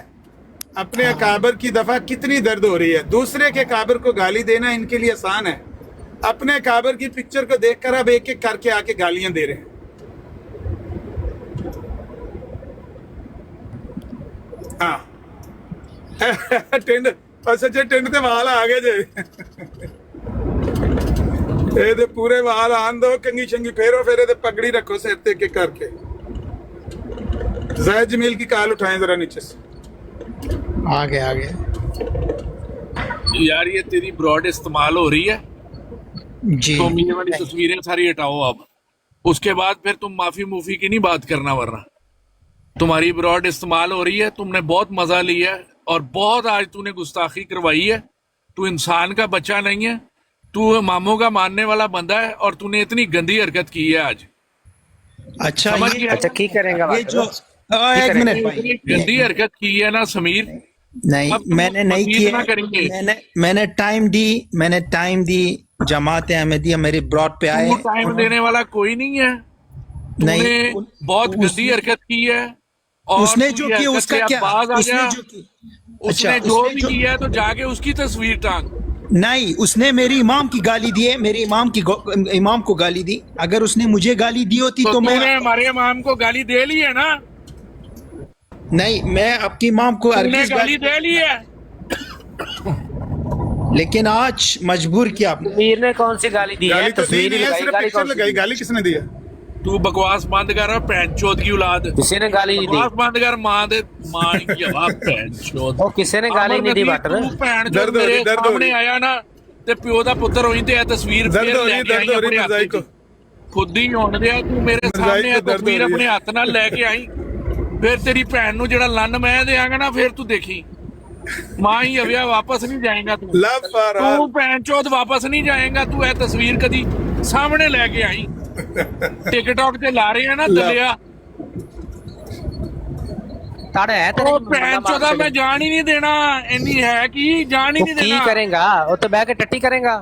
S1: अपने अकाबर की दफा कितनी दर्द हो रही है दूसरे के काबर को गाली देना इनके लिए आसान है अपने काबर की पिक्चर को देखकर अब एक एक करके आके गालियां दे रहे हैं हाँ टिंड और सच्चे टिंड ते वाल आ गए जे ਇਹਦੇ ਪੂਰੇ ਵਾਲ ਆਣ ਦੋ ਕੰਗੀ ਸ਼ੰਗੀ ਫੇਰੋ ਫਿਰ ਇਹਦੇ ਪਗੜੀ ਰੱਖੋ ਸਿਰ ਤੇ ਇੱਕ ਕਰਕੇ ज़ैद जमील की काल उठाएं जरा नीचे से
S5: आगे
S10: यार ये तेरी ब्रॉड इस्तेमाल हो रही है
S5: जी
S10: तो ये वाली तस्वीरें सारी हटाओ अब उसके बाद फिर तुम माफी मुफी की नहीं बात करना वरना तुम्हारी ब्रॉड इस्तेमाल हो रही है तुमने बहुत मजा लिया है और बहुत आज तूने गुस्ताखी करवाई है तू इंसान का बच्चा नहीं है तू मामों का मानने वाला बंदा है और तूने इतनी गंदी हरकत की है आज
S5: अच्छा
S10: समझ
S5: ये,
S10: गया?
S8: अच्छा की करेंगे
S5: ये जो एक मिनट भाई
S10: गंदी हरकत की है ना समीर
S5: नहीं
S10: अब तुम
S5: मैंने नहीं
S10: मजीद ना
S5: किया
S10: करेंगे।
S5: मैंने टाइम दी जमात अहमदिया मेरे ब्रॉड पे आए।
S10: तू टाइम देने वाला कोई नहीं है। तूने
S5: नहीं
S10: बहुत गंदी हरकत की है और
S5: उसने
S10: तू
S5: जो
S10: ये
S5: किया
S10: हरकत
S5: उसका
S10: से अब
S5: क्या,
S10: बाज आ
S5: उसने
S10: जा।
S5: जो की,
S10: उसने
S5: अच्छा
S10: जो
S5: उसने
S10: भी
S5: जो
S10: किया है तो जाके उसकी तस्वीर टांग।
S5: नहीं, उसने मेरी इमाम की गाली दी है, मेरे इमाम को गाली दी। अगर उसने मुझे गाली दी होती तो मैं,
S10: तूने हमारे इमाम को गाली दे ली है ना?
S5: नहीं मैं आपकी इमाम को
S10: तूने
S5: हरगिज़
S10: गाली दे ली है।
S5: लेकिन आज मजबूर किया आपने।
S8: तस्वीर ने कौन सी गाली दी है?
S1: गाली तो दी
S8: तस्वीर ही
S1: नहीं है,
S8: लगाई,
S1: सिर्फ
S8: गाली
S1: पिक्चर
S8: कौन सी
S1: लगाई।
S8: दी?
S1: गाली किसने दी है?
S10: तू बकवास बंद कर रहा पैंचोद की औलाद।
S8: किसी ने गाली नहीं
S10: बकवास
S8: दी।
S10: बंद कर मां दे मां की हवा पैंचोद।
S8: ਉਹ ਕਿਸੇ ਨੇ ਗਾਲੀ ਨਹੀਂ ਦੀ ਬਟ
S10: तू भैन जो
S1: दर्द हो रही,
S10: मेरे
S1: दर्द हो
S10: सामने
S1: रही।
S10: आया ना ते प्यो दा पुत्र होई ते तस्वीर
S1: दर्द
S10: फिर
S1: हो रही,
S10: लेके
S1: दर्द
S10: आई
S1: हो रही
S10: अपने
S1: मिर्जाई
S10: हाथ
S1: को।
S10: च। खुद ही होने दिया तू मेरे
S1: मिर्जाई
S10: सामने
S1: को दर्द हो
S10: तस्वीर
S1: रही है।
S10: अपने हाथ नाल लेके आई। फिर तेरी भैन नु जेड़ा लन्न मैं देंगा ना फिर तू देखी मां ही अविया वापस नहीं जाएगा तू।
S1: लव फॉर
S10: तू पैंचोद वापस नहीं जाएगा। तू ये तस्वीर कदी सामने लेके आई। टिकटॉक ते ला रहे हैं ना दलिया।
S8: ਤਾੜਾ ਹੈ ਤੇਰੇ
S10: ਉਹ ਭੈਣ ਚੋਦਾ मैं जान ही नहीं देना। इन्नी है कि जान ही नहीं
S8: ਕੀ
S10: देना।
S8: ਕਰੇਗਾ? ਉਹ तो ਬਹਿ ਕੇ ਟੱਟੀ ਕਰੇਗਾ।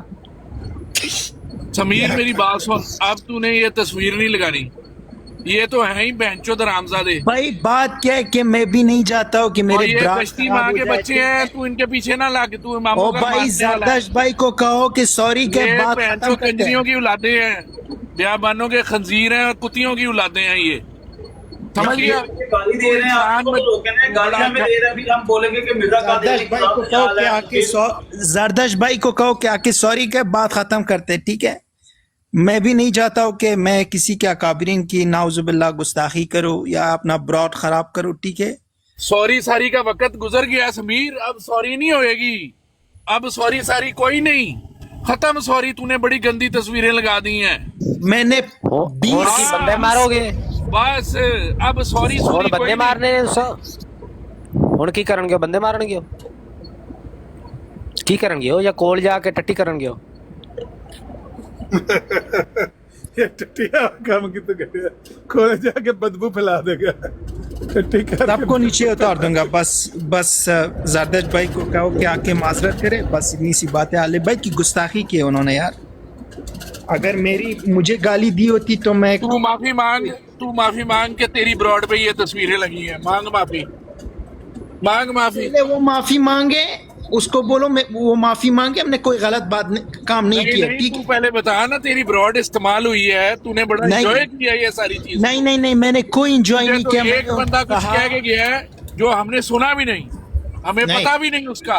S10: समीर मेरी बात सुन, अब तूने ये तस्वीर नहीं लगानी। ये तो है ही बहनचोद हरामजादे।
S5: भाई बात क्या है कि मैं भी नहीं चाहता हूँ कि
S10: और
S5: मेरे
S10: ये
S5: ब्रांड
S10: बस्ती
S5: खराब
S10: माँ
S5: हो
S10: के
S5: जाए,
S10: बच्चे
S5: ठीक
S10: हैं,
S5: है?
S10: तू इनके पीछे ना लग। तू इमामों
S5: ओ
S10: का
S5: भाई
S10: मारने वाला है।
S5: जरदाश्त भाई को कहो कि सॉरी के
S10: ये
S5: बात खत्म
S10: बहनचोद
S5: करते
S10: कंजरियों
S5: हैं।
S10: की औलादे हैं, ब्याबानों के खंजीर हैं और कुतियों की औलादे हैं। ये समझ गया?
S6: गाली दे रहे हैं आपको तो रोके ना, गालियां में दे रहे हैं। फिर हम बोलेंगे कि मिर्जा
S5: जरदाश्त भाई को कहो कि आके जरदाश्त भाई को कहो कि आके सॉरी के बात खत्म करते, ठीक है? मैं भी नहीं चाहता हूँ कि मैं किसी के अकाबरीन की नाउजुबिल्लाह गुस्ताखी करूँ या अपना ब्रॉड खराब करूँ, ठीक है?
S10: सॉरी सारी का वक्त गुजर गया समीर। अब सॉरी नहीं होएगी। अब सॉरी सारी कोई नहीं, खत्म सॉरी। तूने बड़ी गंदी तस्वीरें लगा दी हैं।
S5: मैंने
S8: और की बंदे मारोगे?
S10: बस अब सॉरी
S8: और
S10: सॉरी
S8: बंदे मारने ਹੁਣ ਕੀ ਕਰਨਗੇ? ਬੰਦੇ ਮਾਰਨਗੇ? ਕੀ ਕਰਨਗੇ? ਉਹ ਜਾਂ ਕੋਲ ਜਾ ਕੇ ਟੱਟੀ ਕਰਨਗੇ?
S1: ये टट्टिया काम की तो करे खोले जाके बदबू फैला देगा। टट्टी कर
S5: सबको नीचे उतार दूंगा। बस जरदाश्त भाई को कहो कि आके माजरत करे। बस इतनी सी बात है। आले भाई की गुस्ताखी की है उन्होंने यार। अगर मुझे गाली दी होती तो मैं,
S10: तू माफी मांग के तेरी ब्रॉड पे ये तस्वीरें लगी हैं। मांग माफी।
S5: पहले वो माफी मांगे, उसको बोलो वो माफी मांगे, हमने कोई गलत काम नहीं किया, ठीक
S10: तू
S5: है?
S10: पहले बता ना, तेरी ब्रॉड इस्तेमाल हुई है, तूने बड़ा
S5: नहीं।
S10: एंजॉय किया ये सारी चीज।
S5: नहीं मैंने कोई एंजॉय नहीं
S10: तो
S5: किया।
S10: एक बंदा कुछ कह के गया है जो हमने सुना भी नहीं, हमें
S5: नहीं।
S10: पता भी नहीं उसका।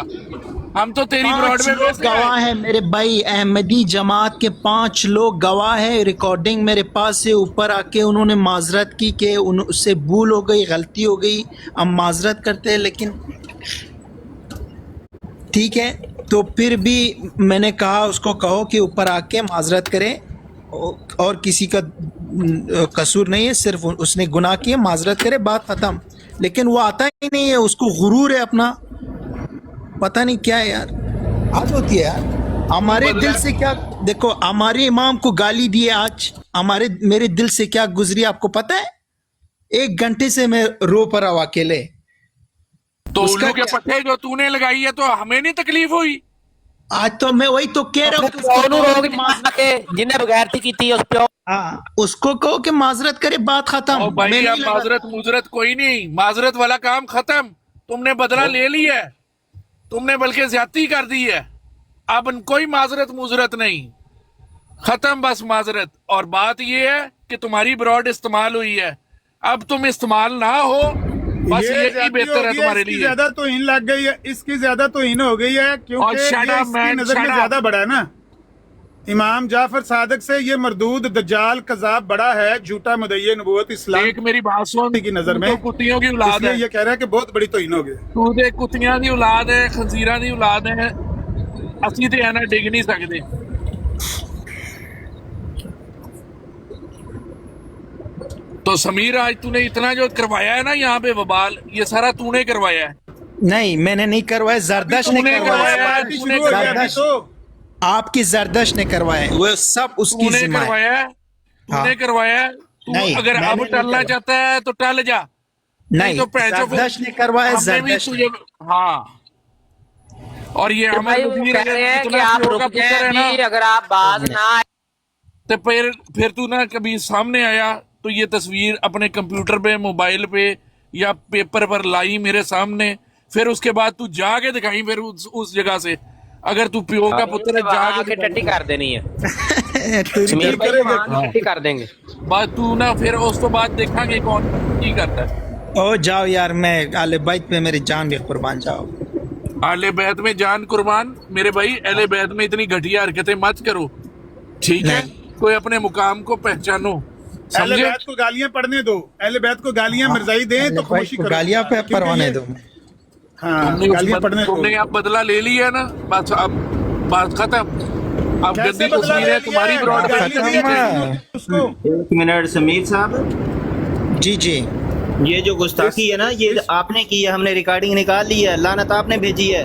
S10: हम तो तेरी ब्रॉड
S5: 5
S10: में
S5: लोग गवाह है मेरे भाई। अहमदी जमात के 5 लोग गवाह है। रिकॉर्डिंग मेरे पास से ऊपर आके उन्होंने माजरत की कि उससे भूल हो गई, गलती हो गई, हम माजरत करते हैं। लेकिन ठीक है, तो फिर भी मैंने कहा उसको कहो कि ऊपर आके माजरत करे और किसी का कसूर नहीं है, सिर्फ उसने गुनाह किया, माजरत करे, बात खत्म। लेकिन वो आता ही नहीं है, उसको गुरूर है अपना, पता नहीं क्या है यार। आज होती है यार। हमारे दिल से क्या, देखो हमारे इमाम को गाली दिए आज, मेरे दिल से क्या गुजरी आपको पता है? 1 घंटे से मैं रो पड़ा हूं अकेले।
S10: तो उल्लू के पट्टे जो तूने लगाई है तो हमें नहीं तकलीफ हुई?
S5: आज तो मैं वही तो कह रहा हूँ,
S8: जिन्हें बगैरती की थी उस पे।
S5: हाँ, उसको कहो कि माजरत करे, बात खत्म।
S10: भाई अब माजरत कोई नहीं, माजरत वाला काम खत्म। तुमने बदला ले लिया है, तुमने बल्कि ज्यादती कर दी है। अब कोई माजरत नहीं, खत्म बस माजरत। और बात ये है कि तुम्हारी ब्रॉड इस्तेमाल हुई है, अब तुम इस्तेमाल ना हो, बस ये बेहतर है तुम्हारे लिए।
S1: ज्यादा तो इन लग गई है, इसकी ज्यादा तो इन हो गई है, क्योंकि ये इसकी नजर में ज्यादा बड़ा है ना। इमाम जाफर सादिक से ये मरदूद दज्जाल कज़ाब बड़ा है, झूठा मुदय्य नबूवत इस्लाम।
S10: एक मेरी बात सुन,
S1: की नजर में
S10: कुत्तियों की औलाद है।
S1: ये कह रहा है कि बहुत बड़ी तौहीन हो गई।
S10: तू दे कुत्तियां दी औलाद है, खंजीरां दी औलाद है, असली ते ना डिग नहीं सकते। तो समीर आज तूने इतना जो करवाया है ना यहाँ पे वबाल, ये सारा तूने करवाया है।
S5: नहीं मैंने नहीं करवाया, जरदाश्त ने करवाया। आपकी जरदाश्त ने करवाया, वो सब उसकी जिम्मा है।
S10: तूने करवाया। तू अगर अब टलना चाहता है तो टल जा।
S5: नहीं, जरदाश्त ने करवाया, जरदाश्त।
S10: हाँ और ये
S8: तो भाई वो कह रहे हैं कि आप रुक जाए अभी, अगर आप बाज ना आए
S10: तो फिर तू ना कभी सामने आया तो ये तस्वीर अपने कंप्यूटर पे, मोबाइल पे या पेपर पर लाई मेरे सामने, फिर उसके बाद तू जाके दिखाई फिर उस जगह से, अगर तू प्यो का पुत्र है जाके
S8: टट्टी कर देनी है समीर भाई टट्टी कर देंगे
S10: बात तू ना, फिर उस तो बाद देखांगे कौन की करता है।
S5: ओ जाओ यार, मैं आले बैत पे मेरी जान भी कुर्बान, जाओ।
S10: आले बैत में जान कुर्बान मेरे भाई, अहले बैत में इतनी घटिया हरकतें मत करो, ठीक है? कोई अपने मुकाम को पहचानो,
S1: अहले बैत को गालियां पढ़ने दो, अहले बैत को गालियां मिर्जाई दें तो खुशी करो,
S5: गालियां पे परवाने दो।
S1: हाँ, गालियां पढ़ने दो।
S10: तुमने अब बदला ले लिया ना, बस अब बात खत्म। अब गंदी तस्वीर है तुम्हारी ब्रॉडकास्ट।
S7: एक मिनट समीर साहब
S5: जी जी,
S7: ये जो गुस्ताखी है ना, ये आपने की है, हमने रिकॉर्डिंग निकाल ली है, लानत आपने भेजी है,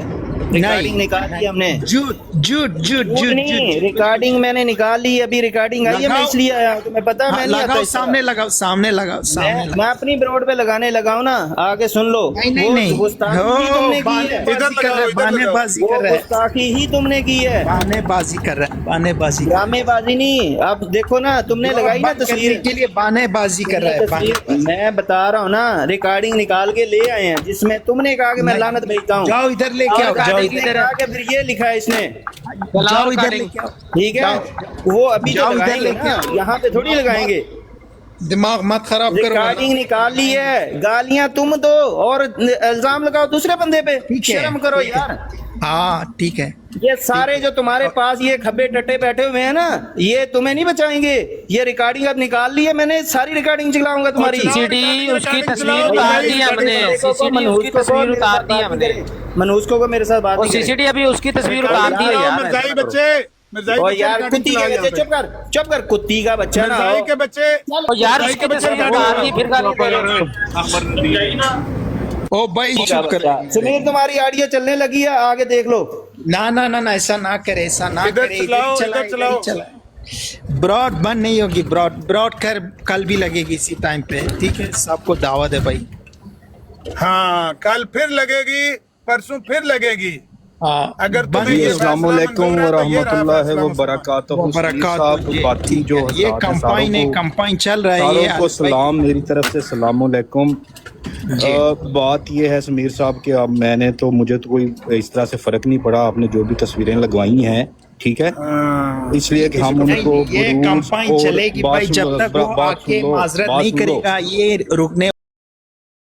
S7: रिकॉर्डिंग निकाल ली हमने।
S5: झूठ झूठ झूठ झूठ
S7: नहीं, रिकॉर्डिंग मैंने निकाल ली, अभी रिकॉर्डिंग आई है, मैं इसलिए आया हूं, तुम्हें पता है मैं नहीं आता।
S5: सामने लगाओ, सामने लगाओ, सामने
S7: मैं अपनी ब्रॉड पे लगाने लगाऊं ना, आगे सुन लो।
S5: नहीं,
S7: गुस्ताखी ही तुमने की है,
S5: बहानेबाजी कर रहा है,
S7: गुस्ताखी ही तुमने की है,
S5: बहानेबाजी कर रहा है, बहानेबाजी,
S7: ड्रामेबाजी नहीं। अब देखो ना, तुमने लगाई ना तस्वीर
S5: के लिए बहानेबाजी कर रहा है।
S7: मैं बता रहा हूँ ना, रिकॉर्डिंग निकाल के ले आए हैं जिसमें तुमने कहा कि मैं लानत भेजता हूँ।
S5: जाओ इधर लेके आओ, जाओ इधर,
S7: फिर ये लिखा है इसने,
S5: जाओ इधर लेके आओ,
S7: ठीक है? वो अभी जो लगाएंगे ना, यहाँ पे थोड़ी लगाएंगे,
S5: दिमाग मत खराब करो।
S7: रिकॉर्डिंग निकाल ली है, गालियां तुम दो और इल्जाम लगाओ दूसरे बंदे पे, शर्म करो यार।
S5: हाँ ठीक है,
S7: ये सारे जो तुम्हारे पास ये खब्बे टट्टे बैठे हुए हैं ना, ये तुम्हें नहीं बचाएंगे। ये रिकॉर्डिंग अब निकाल ली है मैंने, सारी रिकॉर्डिंग चलाऊंगा तुम्हारी।
S8: सीसीटीवी उसकी तस्वीर उतार दी हमने, सीसीटीवी उसकी तस्वीर उतार दी हमने,
S7: मनोज को मेरे साथ बात नहीं,
S8: सीसीटीवी अभी उसकी तस्वीर उतार दी है यार।
S1: बच्चे
S7: और यार कुत्ती के बच्चे, चुप कर, कुत्ती का बच्चा ना हो
S1: के बच्चे,
S8: और यार उसकी तस्वीर उतार दी, फिर गाली करो।
S5: ओ भाई चुप कर।
S7: सुनील तुम्हारी ऑडियो चलने लगी है, आगे देख लो।
S5: ना ना ना ना, ऐसा ना करे, ऐसा ना करे, इधर चलाओ। ब्रॉड बंद नहीं होगी, ब्रॉड कर कल भी लगेगी इसी टाइम पे, ठीक है? सबको दावत है भाई।
S1: हाँ, कल फिर लगेगी, परसों फिर लगेगी।
S5: हाँ,
S1: अगर
S9: अस्सलामुअलैकुम वरहमतुल्लाहि वबरकातुहू। बाकी जो
S5: ये कंपाइन चल रहा है,
S9: ये सलाम मेरी तरफ से, सलामुअलैकुम। बात ये है समीर साहब कि अब मैंने तो, मुझे तो कोई इस तरह से फर्क नहीं पड़ा, आपने जो भी तस्वीरें लगवाई हैं, ठीक है, इसलिए कि हम उनको
S5: ये कंपाइन चलेगी भाई, जब तक वो आके माजरत नहीं करेगा ये रुकने